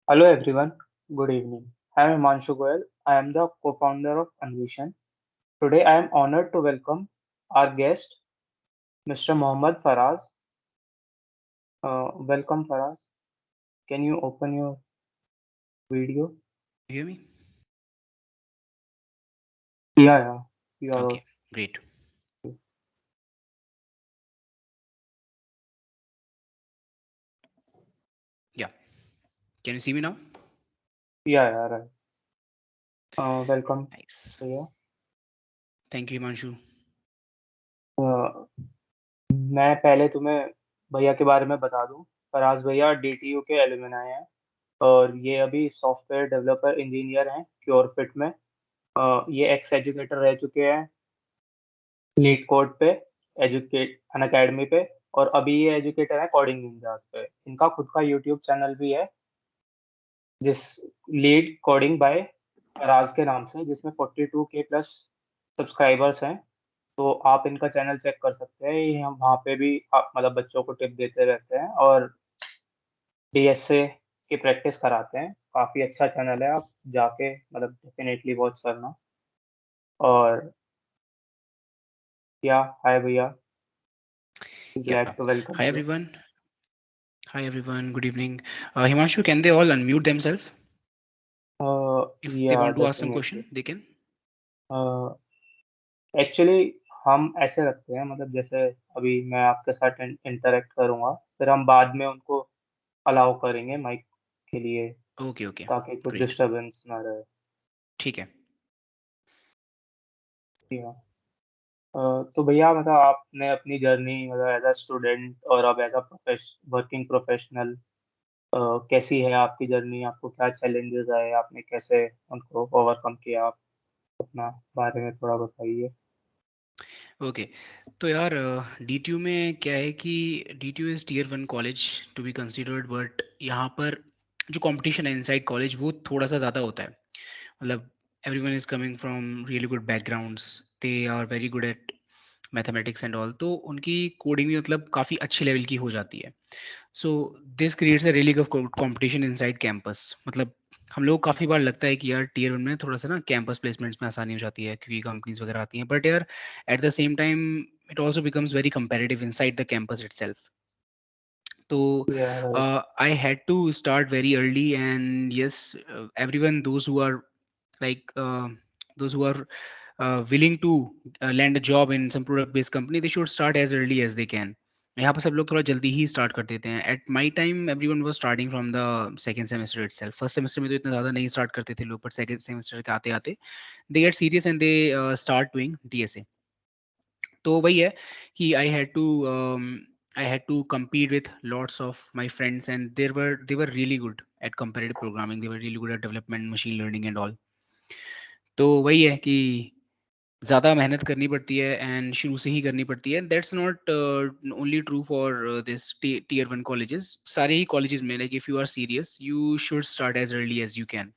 Hello everyone, good evening. I am Himanshu Goyal. I am the co-founder of Anvishan. Today I am honored to welcome our guest, Mr. Mohammad Faraz. Welcome Faraz. Can you open your video? You hear me? Yeah, you are. Okay, great. Yeah. Can you see me now? Yeah, right. Welcome. Nice. भैया Thank you, Himanshu. अ, मैं पहले तुम्हें भैया के बारे में बता दूं। फराज भैया डीटीयू के एलुमनाई हैं और ये अभी सॉफ्टवेयर डेवलपर इंजीनियर हैं क्योरफिट में। ये एक्स एजुकेटर रह चुके हैं लीड कोड पे, एजुकेट अनअकैडमी पे, और अभी ये एजुकेटर है कोडिंग निंजास पे। इनका खुद का यूट्यूब चैनल भी है जिस लीड कोडिंग बाय फराज के नाम से, जिसमें 42K प्लस सब्सक्राइबर्स हैं। तो आप इनका चैनल चेक कर सकते हैं। ये हम वहाँ पे भी आप मतलब बच्चों को टिप देते रहते हैं और डीएसए की प्रैक्टिस कराते हैं। काफ़ी अच्छा चैनल है, आप जाके मतलब डेफिनेटली वॉच करना। और या हाय भैया, Yeah. Glad to welcome Hi, you. everyone. Hi, everyone. Good evening. Himanshu, can they all unmute themselves? If they या want to ask some definitely. question, they can. Actually हम ऐसे रखते हैं, मतलब जैसे अभी मैं आपके साथ इंटरेक्ट करूंगा, फिर हम बाद में उनको अलाउ करेंगे माइक के लिए, Okay, okay. ताकि कुछ Great. डिस्टरबेंस ना रहे। ठीक है. जी हाँ। तो भैया मतलब आपने अपनी जर्नी मतलब एज अ स्टूडेंट और अब एज अ वर्किंग प्रोफेशनल, कैसी है आपकी जर्नी? आपको क्या चैलेंजेस आए, आपने कैसे उनको ओवरकम किया? आप अपना बारे में थोड़ा बताइए। ओके. तो यार DTU में क्या है कि DTU is tier 1 college to be considered, but यहाँ पर जो कंपटीशन है इनसाइड कॉलेज वो थोड़ा सा ज़्यादा होता है. मतलब everyone is coming from really good backgrounds. They are very good at mathematics and all, तो उनकी कोडिंग भी मतलब काफ़ी अच्छे लेवल की हो जाती है. So this creates a really good competition inside campus. मतलब हम लोग काफ़ी बार लगता है कि यार टियर 1 में थोड़ा सा ना कैंपस प्लेसमेंट्स में आसानी हो जाती है क्योंकि कंपनीज वगैरह आती हैं, बट यार at the same time it also becomes very competitive inside the campus itself. So या right. I had to start very early, and yes, everyone, those who are willing to land a job in some product based company, they should start as early as they can. यहाँ पर सब लोग थोड़ा जल्दी ही start कर देते हैं. At my time every one was starting from the second semester it self. First semester में तो इतना ज़्यादा नहीं स्टार्ट करते थे लोग, बट सेकेंड सेमेस्टर के आते आते they get serious and they start doing DSA. तो वही है कि I had to compete with lots of my friends, and they were really good at competitive programming. They were really good at development, machine learning and all. तो वही है कि ज़्यादा मेहनत करनी पड़ती है एंड शुरू से ही करनी पड़ती है. That's not only true for this tier 1 colleges. सारे ही कॉलेजेस में like if you are serious you should start as early as you can.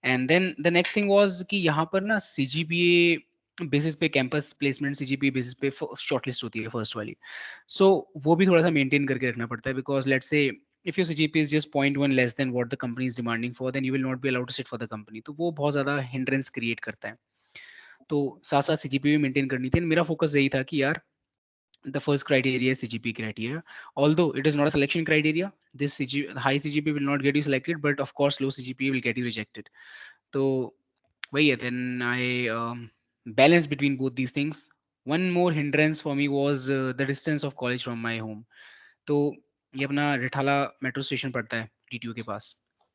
And then the next thing was कि यहाँ पर ना CGPA बेसिस पे कैंपस प्लेसमेंट CGPA बेसिस पे shortlist होती है फर्स्ट वाली. सो वो भी थोड़ा सा मेंटेन करके रखना पड़ता है, because let's say if your CGPA is just 0.1 less than what the company is demanding for, then you will not be allowed to sit for the company. तो वो बहुत ज़्यादा hindrance क्रिएट करता है. तो साथ साथ CGPA भी मेंटेन करनी थी. मेरा फोकस यही था कि यार the first criteria is CGPA criteria. Although it is not a selection criteria, this high CGPA will not get you selected, but of course low CGPA will get you rejected. तो वही है. Then I balance between both these things. One more hindrance for me was the distance of college from my home. तो ये अपना Rithala metro station पड़ता है DTU के पास,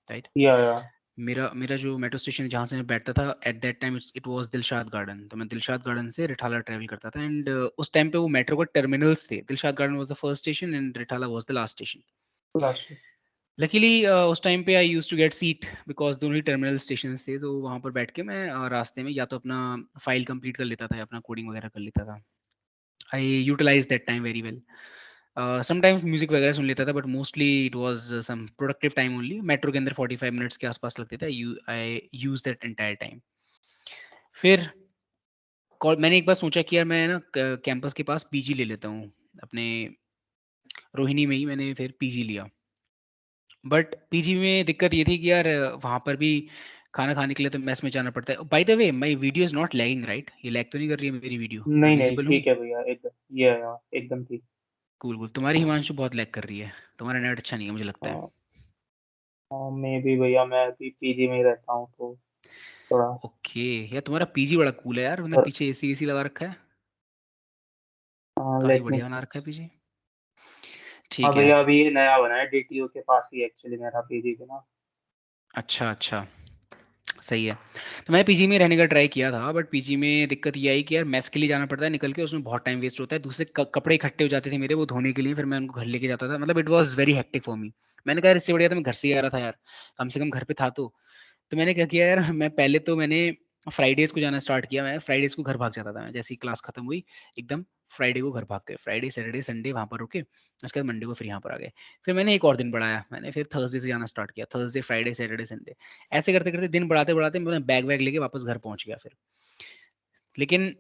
right. या मेरा मेरा जो मेट्रो स्टेशन जहाँ से मैं बैठता था eight that time it was Dilshad garden. तो मैं दिलशाद गार्डन से रिठाला ट्रैवल करता था, एंड उस टाइम पे वो मेट्रो के टर्मिनल्स थे. Dilshad Garden was the first station and Rithala was the last station. Last. Luckily उस टाइम पे I used to get seat because दोनों ही टर्मिनल स्टेशन थे. तो वहाँ पर बैठ के मैं रास्ते में या तो अपना फाइल कंप्लीट कर लेता था या अपना कोडिंग वगैरह कर लेता था. I utilize that time very well. Sometimes music वगैरह सुन लेता था, but mostly it was some productive time only. Metro के अंदर 45 मिनट्स के आसपास लगते थे. I use that entire time. फिर मैंने एक बार सोचा कि यार मैं ना कैंपस के पास PG ले लेता हूँ. अपने रोहिणी में ही मैंने फिर PG लिया. बट पीजी में दिक्कत ये थी कि यार वहाँ पर भी खाना खाने के लिए तो मेस में जाना पड़ता है। Bye the way my video is not lagging right? ये लैग तो नहीं कर रही है मेरी वीडियो? मैं नहीं नहीं विज़िबल हूँ? ठीक है भैया, एकदम ये है, एकदम ठीक। Cool, cool. तुम्हारी हिमांशु बहुत लैग कर रही है। तुम्हारा नेट अच्छा नहीं है मुझे लगता है। हाँ हाँ, मैं भी भैया, मैं अभी पीजी में ही रहता हूँ तो थोड़ा। ओके, यार तुम्हारा पीजी बड़ा कूल है यार, मतलब पर पीछे एसी लगा रखा है। काफ़ी लेट मी बढ़िया बना रखा चेक। है पीजी। हाँ ठीक है। भैया, अभी ये नया बना है डीटीयू के पास ही एक्चुअली मेरा पीजी के ना। अच्छा, अच्छा। सही है। तो मैं पीजी में रहने का ट्राई किया था, बट पीजी में दिक्कत ये आई कि यार मेस के लिए जाना पड़ता है निकल के, उसमें बहुत टाइम वेस्ट होता है। दूसरे कपड़े इकट्ठे हो जाते थे मेरे वो धोने के लिए, फिर मैं उनको घर लेके जाता था। मतलब it was very hectic for me. मैंने कहा यार इससे बढ़िया तो मैं घर से ही आ रहा था यार, कम से कम घर पे था तो मैंने क्या किया यार, मैं पहले तो मैंने फ्राइडेज़ को जाना स्टार्ट किया। मैं फ्राइडेज़ को घर भाग जाता था मैं, जैसे ही क्लास खत्म हुई एकदम फ्राइडे को घर भाग गए। फ्राइडे, सैटरडे, संडे वहाँ पर रुके, उसके बाद मंडे को फिर यहाँ पर आ गए। फिर मैंने एक और दिन बढ़ाया, मैंने फिर थर्सडे से जाना स्टार्ट किया, थर्सडे, फ्राइडे, सैटरडे, संडे। ऐसे करते-करते दिन बढ़ाते-बढ़ाते मैं बैग वैग लेके वापस घर पहुँच गया फिर। लेकिन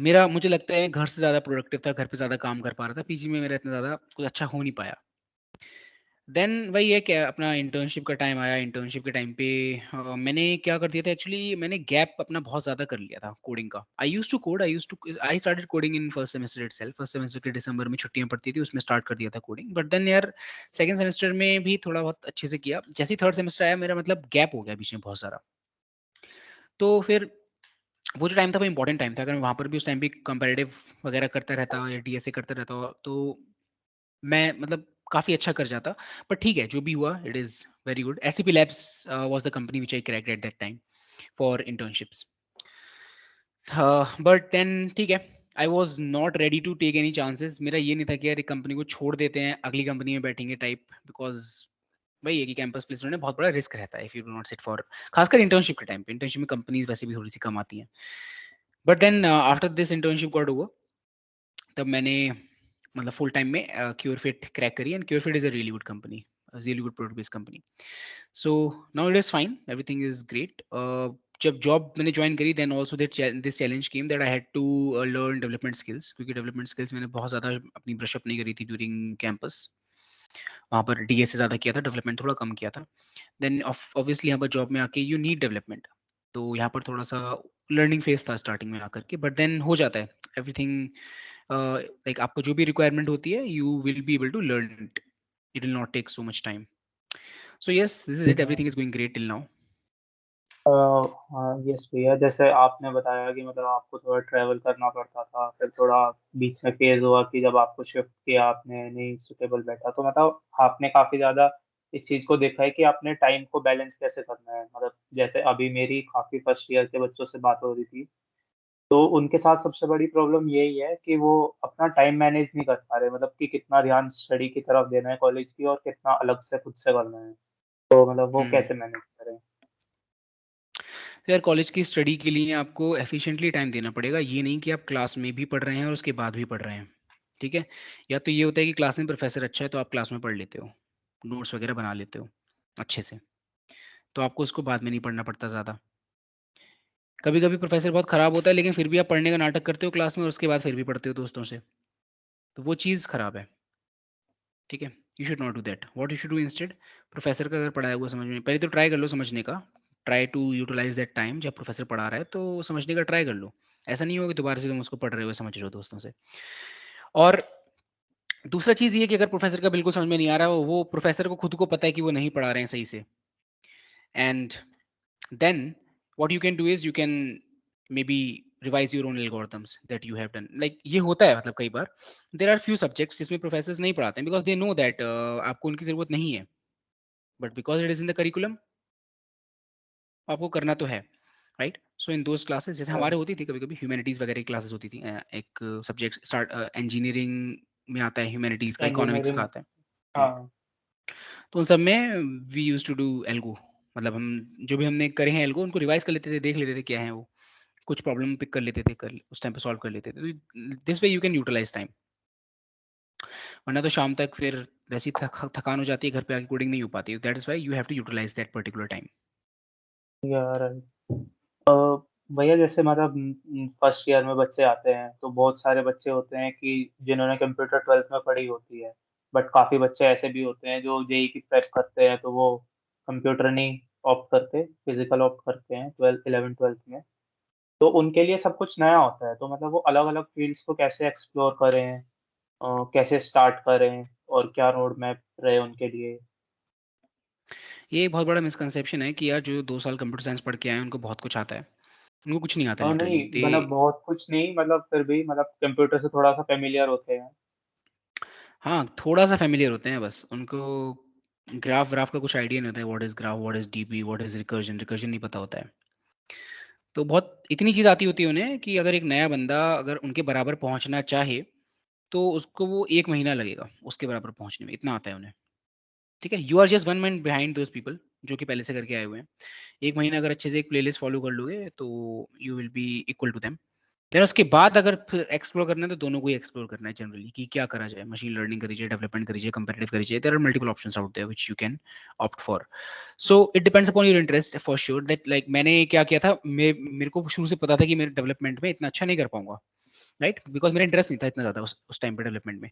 मेरा मुझे लगता है घर से ज़्यादा प्रोडक्टिव था, घर पे ज़्यादा काम कर पा रहा था। पीजी में मेरा इतना ज़्यादा कुछ अच्छा हो नहीं पाया। देन वही है क्या, अपना इंटर्नशिप का टाइम आया। इंटर्नशिप के टाइम पे मैंने क्या कर दिया था एक्चुअली, मैंने गैप अपना बहुत ज़्यादा कर लिया था कोडिंग का। I started coding in first semester itself. First semester के दिसंबर में छुट्टियां पड़ती थी, उसमें स्टार्ट कर दिया था कोडिंग। बट देन यार सेकंड सेमेस्टर में भी थोड़ा बहुत अच्छे से किया। जैसे ही थर्ड सेमेस्टर आया मेरा मतलब गैप हो गया बीच में बहुत सारा। तो फिर वो जो टाइम था वो इंपॉर्टेंट टाइम था। अगर मैं वहाँ पर भी उस टाइम भी कंपेरेटिव वगैरह करता रहता या डीएसए करता रहता तो मैं मतलब काफ़ी अच्छा कर जाता। पर ठीक है, जो भी हुआ it is very good. SCP labs was the company which I cracked at that time for internships. But then ठीक है, I was not ready to take any chances. मेरा ये नहीं था कि यार एक कंपनी को छोड़ देते हैं, अगली कंपनी में बैठेंगे टाइप, बिकॉज़ वही है कि कैंपस प्लेसमेंट में बहुत बड़ा रिस्क रहता है if you do not sit for, खासकर इंटर्नशिप के टाइम पे। इंटर्नशिप में कंपनीज़ वैसे भी थोड़ी-सी कम आती हैं। But then after this internship got over, तब मैंने मतलब फुल टाइम में क्योरफिट क्रैक करी। And Curefit is a really good company, really good product based company. So now it is fine, everything is great. जब job मैंने join करी then also this challenge came that I had to learn development skills, क्योंकि development skills मैंने बहुत ज़्यादा अपनी brush up नहीं करी थी ड्यूरिंग कैंपस। वहाँ पर डीएस से ज़्यादा किया था, डेवलपमेंट थोड़ा कम किया था। देन ऑब्वियसली यहाँ पर जॉब में आके यू नीड डेवलपमेंट, तो यहाँ पर थोड़ा सा लर्निंग फेज था स्टार्टिंग में आकर के। बट देन हो जाता है एवरीथिंग, लाइक आपको जो भी रिक्वायरमेंट होती है you will be able to learn it. It will not take so much time. So yes, this is it, everything is going great till now. हाँ यस भैया, जैसे आपने बताया कि मतलब आपको थोड़ा ट्रैवल करना पड़ता था, फिर थोड़ा बीच में फेज हुआ कि जब आपको शिफ्ट किया आपने, नहीं सुटेबल बैठा, तो मतलब आपने काफी ज्यादा इस चीज को देखा है कि आपने टाइम को बैलेंस कैसे करना है। मतलब जैसे अभी मेरी काफी फर्स्ट ईयर के बच्चों से बात हो रही थी, तो उनके साथ सबसे बड़ी प्रॉब्लम यही है कि वो अपना टाइम मैनेज नहीं कर पा रहे, मतलब कि कितना ध्यान स्टडी की तरफ देना है कॉलेज की और कितना अलग से खुद से करना है, तो मतलब वो हम्म। कैसे मैनेज करें। तो यार कॉलेज की स्टडी के लिए आपको एफिशिएंटली टाइम देना पड़ेगा। ये नहीं कि आप क्लास में भी पढ़ रहे हैं और उसके बाद भी पढ़ रहे हैं। ठीक है? या तो ये होता है कि क्लास में प्रोफेसर अच्छा है तो आप क्लास में पढ़ लेते हो, नोट्स वगैरह बना लेते हो अच्छे से, तो आपको उसको बाद में नहीं पढ़ना पड़ता ज़्यादा। कभी कभी प्रोफेसर बहुत ख़राब होता है लेकिन फिर भी आप पढ़ने का नाटक करते हो क्लास में और उसके बाद फिर भी पढ़ते हो दोस्तों से, तो वो चीज़ ख़राब है। ठीक है? You should not do that. What you should do instead, professor का अगर पढ़ाया हुआ समझ में पहले तो ट्राई कर लो समझने का। Try to utilize that time, जब प्रोफेसर पढ़ा रहा है तो समझने का ट्राई कर लो। ऐसा नहीं होगा कि दोबारा से तुम उसको पढ़ रहे हो समझ रहे हो दोस्तों से। और दूसरा चीज़ ये है कि अगर प्रोफेसर का बिल्कुल समझ में नहीं आ रहा है, वो प्रोफेसर को खुद को पता है कि वो नहीं पढ़ा रहे हैं सही से। And then what you can do is you can maybe revise your own algorithms that you have done, like ये होता है मतलब कई बार there are few subjects जिसमें professors नहीं पढ़ाते हैं because they know that आपको उनकी ज़रूरत नहीं है, but because it is in the curriculum आपको करना तो है, right? So in those classes जैसे हमारे होती थी कभी कभी ह्यूमैनिटीज़ वगैरह की क्लासेस होती थी। एक सब्जेक्ट स्टार्ट इंजीनियरिंग में आता है, ह्यूमैनिटीज़ का, इकोनॉमिक्स का इंजीनियरिंग। आता है। हम्म। हाँ। तो उन सब में we use to do algo, मतलब हम जो भी हमने करे हैं एल्गो उनको रिवाइज कर लेते थे, देख लेते थे क्या है वो, कुछ प्रॉब्लम पिक कर लेते थे, कर उस टाइम पे सॉल्व कर लेते थे। तो this way you can utilize time, वरना तो शाम तक फिर वैसी थकान हो जाती है, घर पे आके कोडिंग नहीं हो पाती। That is why you have to utilize that particular time. यार भैया, जैसे मतलब फर्स्ट ईयर में बच्चे आते हैं तो बहुत सारे बच्चे होते हैं कि जिन्होंने कंप्यूटर ट्वेल्थ में पढ़ी होती है, बट काफ़ी बच्चे ऐसे भी होते हैं जो जेईई की प्रेप करते हैं, तो वो कंप्यूटर नहीं ऑप्ट करते, फिज़िकल ऑप्ट करते हैं 11th-12th में। तो उनके लिए सब कुछ नया होता है, तो मतलब वो अलग-अलग फ़ील्ड्स को कैसे एक्सप्लोर करें, कैसे स्टार्ट करें और क्या रोड मैप रहे उनके लिए? ये एक बहुत बड़ा मिसकंसेप्शन है कि यार जो 2 साल कंप्यूटर साइंस पढ़ के आए हैं, उनको बहुत कुछ आता है। उनको कुछ नहीं आता नहीं लिटरली। दे मतलब बहुत कुछ नहीं, मतलब फिर भी मतलब कंप्यूटर से थोड़ा-सा फ़ैमिलियर होते हैं। हाँ, थोड़ा-सा फ़ैमिलियर होते हैं बस। उनको ग्राफ-व्राफ का कुछ आइडिया नहीं होता है, what is graph, what is dB, what is recursion, recursion नहीं पता होता है। तो बहुत इतनी चीज़ आती होती है उन्हें कि अगर एक नया बंदा अगर उनके बराबर पहुँचना चाहे, तो उसको वो 1 महीना लगेगा, उसके बराबर पहुँचने में, इतना आता है उन्हें। ठीक है? You are just 1 month behind those people जो कि पहले से करके आए हुए हैं। 1 महीना अगर अच्छे से एक प्लेलिस्ट फ़ॉलो कर लोगे, तो you will be equal to them. Then उसके बाद अगर फिर एक्सप्लोर करना है, तो दोनों को ही एक्सप्लोर करना है जनरली कि क्या करा जाए। मशीन लर्निंग करी जाए, डेवलपमेंट करी जाए, कंपैरेटिव करी जाए। There are multiple options out there which you can opt for. So it depends upon your interest for sure that like मैंने क्या किया था, मेरे को शुरू से पता था कि मेरे डेवलपमेंट में इतना अच्छा नहीं कर पाऊँगा, राइट? बिकॉज़ मेरा इंटरेस्ट नहीं था इतना ज़्यादा उस टाइम पे डेवलपमेंट में।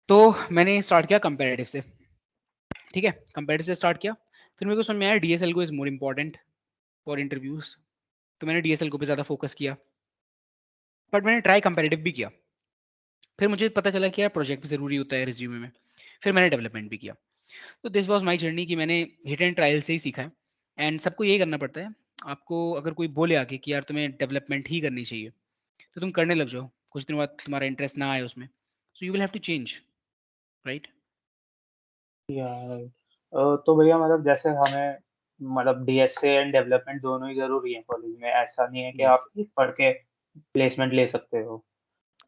तो मैंने स्टार्ट किया कंपैरेटिव से, ठीक है? कंपैरेटिव से स्टार्ट किया, फिर मेरे को समझ में आया DSL is more important for interviews, तो मैंने डीएसएल पे ज़्यादा फोकस किया। बट मैंने ट्राई कंपैरेटिव भी किया। फिर मुझे पता चला कि यार प्रोजेक्ट भी ज़रूरी होता है रिज्यूमे में। फिर मैंने डेवलपमेंट भी किया। तो दिस वाज़ माय जर्नी कि मैंने हिट एंड ट्रायल से ही सीखा है। एंड सबको यही करना पड़ता है। आपको अगर कोई बोले आके कि यार तुम्हें डेवलपमेंट ही करनी चाहिए, तो तुम करने लग जाओ। कुछ दिनों बाद तुम्हारा इंटरेस्ट ना आए उसमें, so you will have to change, right? या राइट। तो भैया मतलब जैसे हमें मतलब डीएसए एंड डेवलपमेंट दोनों ही ज़रूरी है कॉलेज में, ऐसा नहीं है कि यस, आप एक पढ़ के प्लेसमेंट ले सकते हो।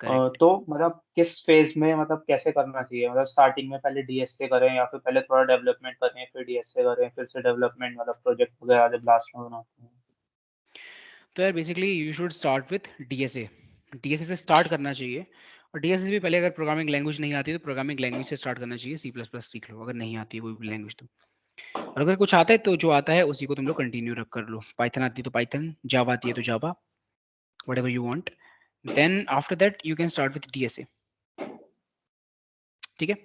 करेक्ट। तो मतलब किस फ़ेज़ में मतलब कैसे करना चाहिए? मतलब स्टार्टिंग में पहले डीएसए करें या फिर पहले थोड़ा डेवलपमेंट करें, फिर डीएसए करें, फिर से डेवलपमेंट मतलब प्रोजेक्ट वगैरह जब लास्ट में बनाते हैं? तो यार basically you should start with DSA. DSA से स्टार्ट करना चाहिए। और डीएसए से भी पहले अगर प्रोग्रामिंग लैंग्वेज नहीं आती है, तो प्रोग्रामिंग लैंग्वेज से स्टार्ट करना चाहिए। सी प्लस प्लस सीख लो अगर नहीं आती है कोई भी लैंग्वेज तो। और अगर कुछ आता है तो जो आता है उसी को तुम लोग कंटिन्यू रख कर लो। पाइथन आती है तो पाइथन, जावा आती है तो Java, whatever you want. Then after that you can start with DSA. ठीक है?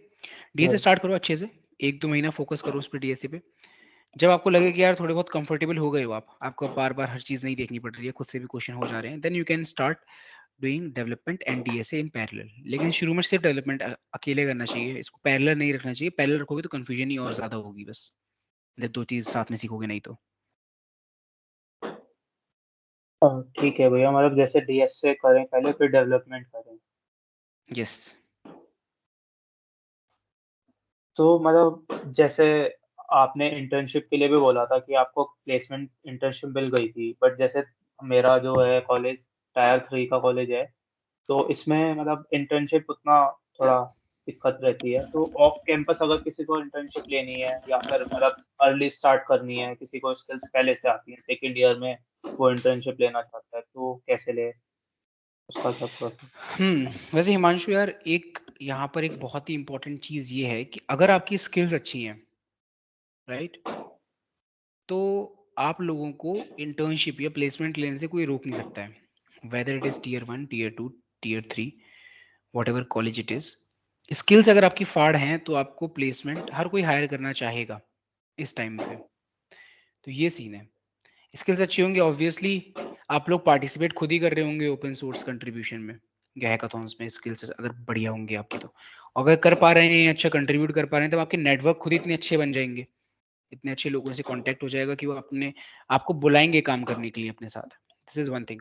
DSA right. स्टार्ट करो अच्छे से। 1-2 महीना फोकस करो उस पे डीएसए पे। जब आपको लगे कि यार थोड़े बहुत कंफर्टेबल हो गए हो आप, आपको अब बार-बार हर चीज़ नहीं देखनी पड़ रही है, खुद से भी क्वेश्चन हो जा रहे हैं, then you can start doing development and DSA in parallel. लेकिन शुरू में सिर्फ डेवलपमेंट अकेले करना चाहिए, इसको पैरेलल नहीं रखना चाहिए। पैरेलल रखोगे तो कंफ्यूजन ही और ज़्यादा होगी बस, जब 2 चीज़ साथ में सीखोगे नहीं तो। ठीक है भैया, मतलब जैसे डीएसए करें पहले फिर डेवलपमेंट करें। यस। तो मतलब जैसे आपने इंटर्नशिप के लिए भी बोला था कि आपको प्लेसमेंट इंटर्नशिप मिल गई थी, बट जैसे मेरा जो है कॉलेज टायर 3 का कॉलेज है, तो इसमें मतलब इंटर्नशिप उतना थोड़ा दिक्कत रहती है। तो ऑफ कैंपस अगर किसी को इंटर्नशिप लेनी है या फिर मतलब अर्ली स्टार्ट करनी है, किसी को स्किल्स पहले से आती हैं, सेकंड ईयर में वो इंटर्नशिप लेना चाहता है, तो कैसे ले? उसका क्या प्रोसेस? वैसे हिमांशु यार एक यहाँ पर एक बहुत ही इम्पोर्टेंट चीज़ ये है कि अगर आपकी स्किल्स अच्छी हैं, राइट? तो आप लोगों को इंटर्नशिप या प्लेसमेंट लेने से कोई रोक नहीं सकता है। Whether it is tier 1, tier 2, tier 3, whatever college it is. Skills अगर आपकी फाड़ हैं तो आपको प्लेसमेंट हर कोई हायर करना चाहेगा इस टाइम पे। तो ये सीन है। स्किल्स अच्छी होंगी ऑब्वियसली आप लोग पार्टिसिपेट खुद ही कर रहे होंगे ओपन सोर्स कंट्रीब्यूशन में या हैकाथॉन्स में। स्किल्स अगर बढ़िया होंगे आपकी तो अगर कर पा रहे हैं अच्छा कंट्रीब्यूट कर पा रहे हैं, तो आपके नेटवर्क खुद इतने अच्छे बन जाएंगे, इतने अच्छे लोगों से कांटेक्ट हो जाएगा कि वो अपने आपको बुलाएंगे काम करने के लिए अपने साथ। This is one thing.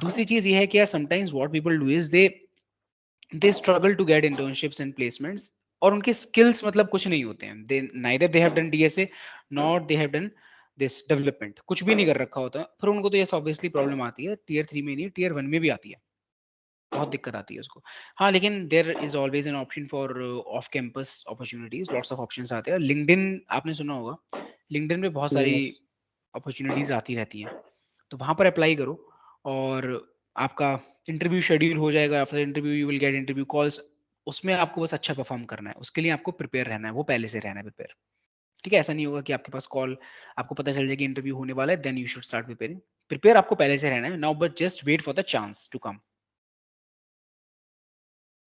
दूसरी चीज ये है कि यार sometimes what people do is they struggle to get internships and placements और उनके स्किल्स मतलब कुछ नहीं होते हैं। They neither they have done DSA not they have done this development, कुछ भी नहीं कर रखा होता, फिर उनको तो ये ऑब्वियसली प्रॉब्लम आती है। टियर 3 में नहीं, टियर 1 में भी आती है, बहुत दिक्कत आती है उसको। हाँ, लेकिन there is always an option for off campus opportunities, lots of options आते हैं। लिंक्डइन आपने सुना होगा, लिंक्डइन पे बहुत सारी यस। अपॉर्चुनिटीज आती रहती हैं, तो वहाँ पर अप्लाई करो और आपका इंटरव्यू शेड्यूल हो जाएगा। After interview you will get interview calls. उसमें आपको बस अच्छा परफॉर्म करना है, उसके लिए आपको प्रिपेयर रहना है, वो पहले से रहना है प्रिपेयर। ठीक है? ऐसा नहीं होगा कि आपके पास कॉल आपको पता चल जाए कि इंटरव्यू होने वाला है, then you should start preparing. Prepare आपको पहले से रहना है now, but just wait for the chance to come.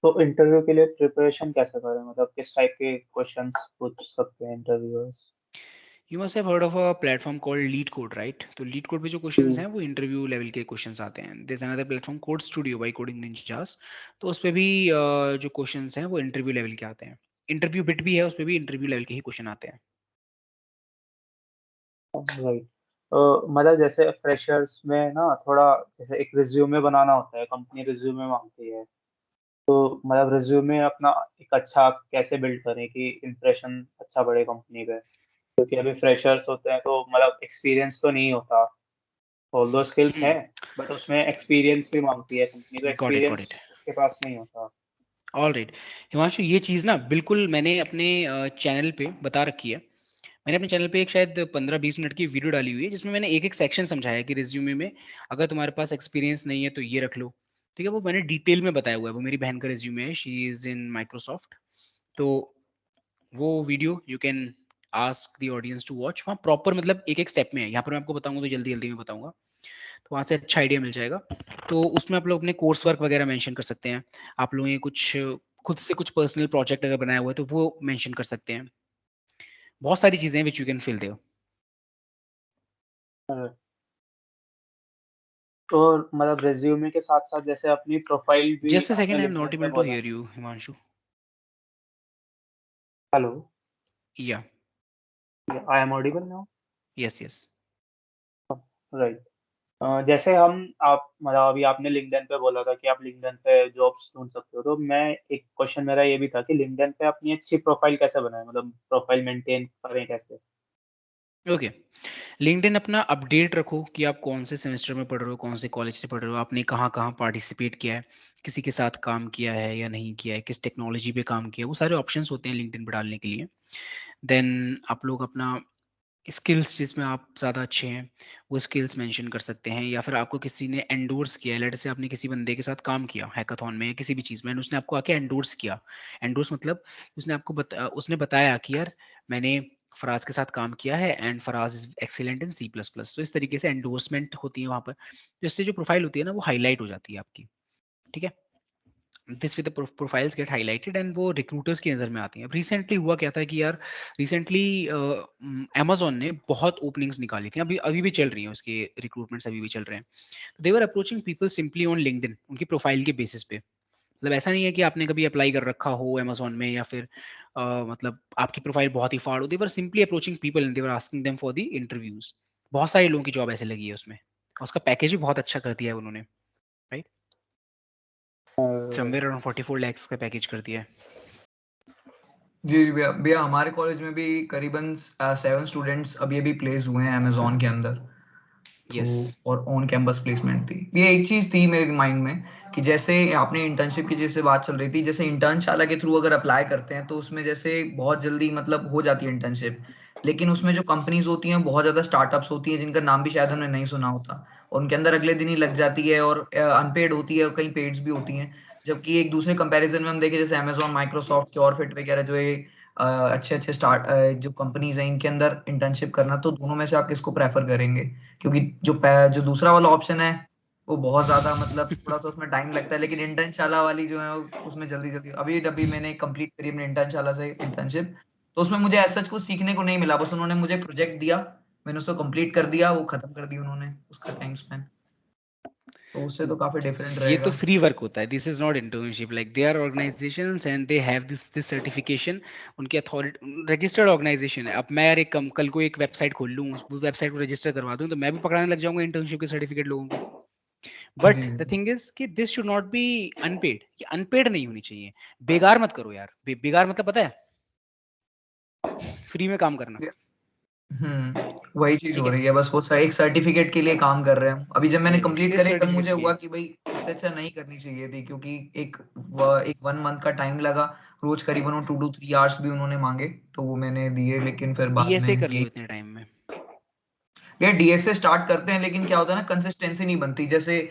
तो इंटरव्यू के लिए प्रिपरेशन कैसे करें, मतलब किस टाइप के क्वेश्चंस पूछ सकते हैं interviewers? You must have heard of a platform called leet code, right? तो लीड कोड पे जो क्वेश्चंस हैं वो इंटरव्यू लेवल के क्वेश्चंस आते हैं। There is another platform code studio by coding ninjas, तो उस पे भी जो क्वेश्चंस हैं वो इंटरव्यू लेवल के आते हैं। इंटरव्यू बिट भी है, उस पे भी इंटरव्यू लेवल के ही क्वेश्चन आते हैं। राइट। मतलब जैसे फ्रेशर्स में ना थोड़ा, जैसे एक रिज्यूमे बनाना होता है, कंपनी रिज्यूमे मांगती है, तो मतलब रिज्यूमे अपना एक अच्छा कैसे बिल्ड करें कि इम्प्रेशन अच्छा बढ़े कंपनी पे, क्योंकि अभी फ्रेशर्स होते हैं तो मतलब एक्सपीरियंस तो नहीं होता, ऑल्दो स्किल्स है, बट उसमें एक्सपीरियंस भी मांगती है कंपनी, तो got it, got experience it. उसके पास नहीं होता। All right. हिमांशु, ये चीज़ ना बिल्कुल मैंने अपने चैनल पे बता रखी है। मैंने अपने चैनल पे एक शायद 15-20 मिनट की वीडियो डाली हुई है जिसमें मैंने एक एक सेक्शन समझाया कि रिज्यूमे में अगर तुम्हारे पास एक्सपीरियंस नहीं है तो ये रख लो। ठीक है, वो मैंने डिटेल में बताया हुआ है। वो मेरी बहन का रिज्यूमे है, शी इज़ इन माइक्रोसॉफ्ट। तो वो video you can ask the audience to watch. वहाँ प्रॉपर मतलब एक एक स्टेप में है। यहाँ पर मैं आपको बताऊंगा तो जल्दी जल्दी में बताऊंगा, तो वहाँ से अच्छा आइडिया मिल जाएगा। तो उसमें आप लोग अपने कोर्स वर्क वगैरह मेंशन कर सकते हैं। आप लोगों ने कुछ खुद से कुछ पर्सनल प्रोजेक्ट अगर बनाया हुआ है तो वो मेंशन कर सकते हैं। बहुत सारी चीज़ें हैं which you can fill there. और मतलब रिज्यूमे के साथ साथ जैसे अपनी प्रोफाइल भी जस्ट अ आपने second, I am LinkedIn not पे एबल टू बोला। Here you Himanshu. हेलो, या, I am audible now? Yes yes. Right. जैसे हम आप मतलब अभी आपने लिंक्डइन पे बोला था कि आप लिंक्डइन पे जॉब्स ढूंढ सकते हो, तो मैं एक क्वेश्चन मेरा ये भी था कि लिंक्डइन पे अपनी अच्छी प्रोफाइल कैसे बनाएं, मतलब प्रोफाइल मेंटेन करें कैसे? ओके, लिंक्डइन अपना अपडेट रखो कि आप कौन से सेमेस्टर में पढ़ रहे हो, कौन से कॉलेज से पढ़ रहे हो, आपने कहाँ कहाँ पार्टिसिपेट किया है, किसी के साथ काम किया है या नहीं किया है, किस टेक्नोलॉजी पे काम किया है, वो सारे ऑप्शंस होते हैं लिंक्डइन पे डालने के लिए। देन आप लोग अपना स्किल्स जिसमें आप ज़्यादा अच्छे हैं वो स्किल्स मेंशन कर सकते हैं, या फिर आपको किसी ने एंडोर्स किया है, लेट से आपने किसी बंदे के साथ काम किया हैकाथॉन में या किसी भी चीज़ में and उसने आपको आके एंडोर्स किया। एंडोर्स मतलब उसने आपको उसने बताया कि यार मैंने फराज के साथ काम किया है and Faraz is excellent in C plus plus. तो इस तरीके से एंडोर्समेंट होती है वहाँ पर, तो इससे जो प्रोफाइल होती है ना वो हाईलाइट हो जाती है आपकी। ठीक है, this with the profiles get highlighted and वो रिक्रूटर्स की नज़र में आती हैं। अब रिसेंटली हुआ क्या था कि यार रिसेंटली अमेजोन ने बहुत ओपनिंग्स निकाली थी, अभी अभी भी चल रही हैं उसके रिक्रूटमेंट्स, अभी भी चल रहे हैं। They were approaching people simply on LinkedIn, उनकी प्रोफाइल के बेसिस पे। मतलब ऐसा नहीं है कि आपने कभी अप्लाई कर रखा हो अमेजोन में या फिर मतलब आपकी प्रोफाइल बहुत ही फाड़ हो। They were simply approaching people and they were asking them for the interviews. बहुत सारे लोगों की जॉब ऐसे लगी है उसमें, और उसका पैकेज भी बहुत अच्छा कर दिया है उन्होंने, राइट? समवेयर अराउंड 44 lakhs का पैकेज कर दिया है। जी जी भैया भैया हमारे कॉलेज में भी करीबन 7 स्टूडेंट्स अभी अभी प्लेस हुए हैं अमेजोन के अंदर। तो यस। और ऑन कैंपस प्लेसमेंट थी। ये एक चीज थी मेरे माइंड में कि जैसे आपने इंटर्नशिप की जैसे बात चल रही थी, जैसे इंटर्नशाला के थ्रू अगर अप्लाई करते हैं तो उसमें जैसे बहुत जल्दी मतलब हो जाती है इंटर्नशिप। लेकिन उसमें जो कंपनीज होती हैं बहुत ज्यादा स्टार्टअप्स होती हैं जिनका नाम भी शायद हमने नहीं सुना होता, और उनके अंदर अगले दिन ही लग जाती है और अनपेड होती है और कहीं पेड्स भी होती हैं। जबकि एक दूसरे कंपैरिजन में हम देखें जैसे अमेजोन माइक्रोसॉफ्ट के और फिट वगैरह जो ये अच्छे अच्छे जो कंपनीज हैं इनके अंदर इंटर्नशिप करना, तो दोनों में से आप किसको प्रेफर करेंगे? क्योंकि जो दूसरा वाला ऑप्शन है वो बहुत ज्यादा मतलब थोड़ा सा उसमें टाइम लगता है, लेकिन इंटर्नशाला वाली जो है उसमें जल्दी जल्दी अभी अभी मैंने कंप्लीट करी अपने इंटर्नशाला से इंटर्नशिप। तो उसमें मुझे ऐसा कुछ सीखने को नहीं मिला, बस उन्होंने मुझे प्रोजेक्ट दिया, मैंने उसको कंप्लीट कर दिया, वो खत्म कर दिया उन्होंने उसका टाइम स्पेन। तो उससे तो काफी डिफरेंट ये तो रहेगा। फ्री वर्क होता है, this is not internship. Like they are organizations and they have this certification. उनकी अथॉरिटी रजिस्टर्ड ऑर्गेनाइजेशन है। अब मैं यार एक कल को एक वेबसाइट खोल लूँ, उस वेबसाइट को रजिस्टर करवा दूँ, तो मैं भी पकड़ाने लग जाऊंगा इंटर्नशिप के सर्टिफिकेट लोगों को। जी बट जी। द थिंग इज कि this should not be unpaid. ये अनपेड नहीं होनी चाहिए। बेकार मत करो यार, बेकार मतलब पता है, फ्री में काम करना। वही चीज ठीक हो है, रही है, बस वो एक सर्टिफिकेट के लिए काम कर रहे हैं। अभी जब मैंने कंप्लीट सिर्फ करी तब सर्टिफिकेट मुझे के लिए। हुआ कि भाई इससे अच्छा नहीं करनी चाहिए थी, क्योंकि एक 1 मंथ का टाइम लगा, रोज करीबन वो 2 to 3 hours भी उन्होंने मांगे, तो वो मैंने दिए, लेकिन फिर बाद में डीएसए कर लो यही। इतने टाइम में। ये डीएसए स्टार्ट करते हैं, लेकिन क्या होता है ना, कंसिस्टेंसी नहीं बनती। जैसे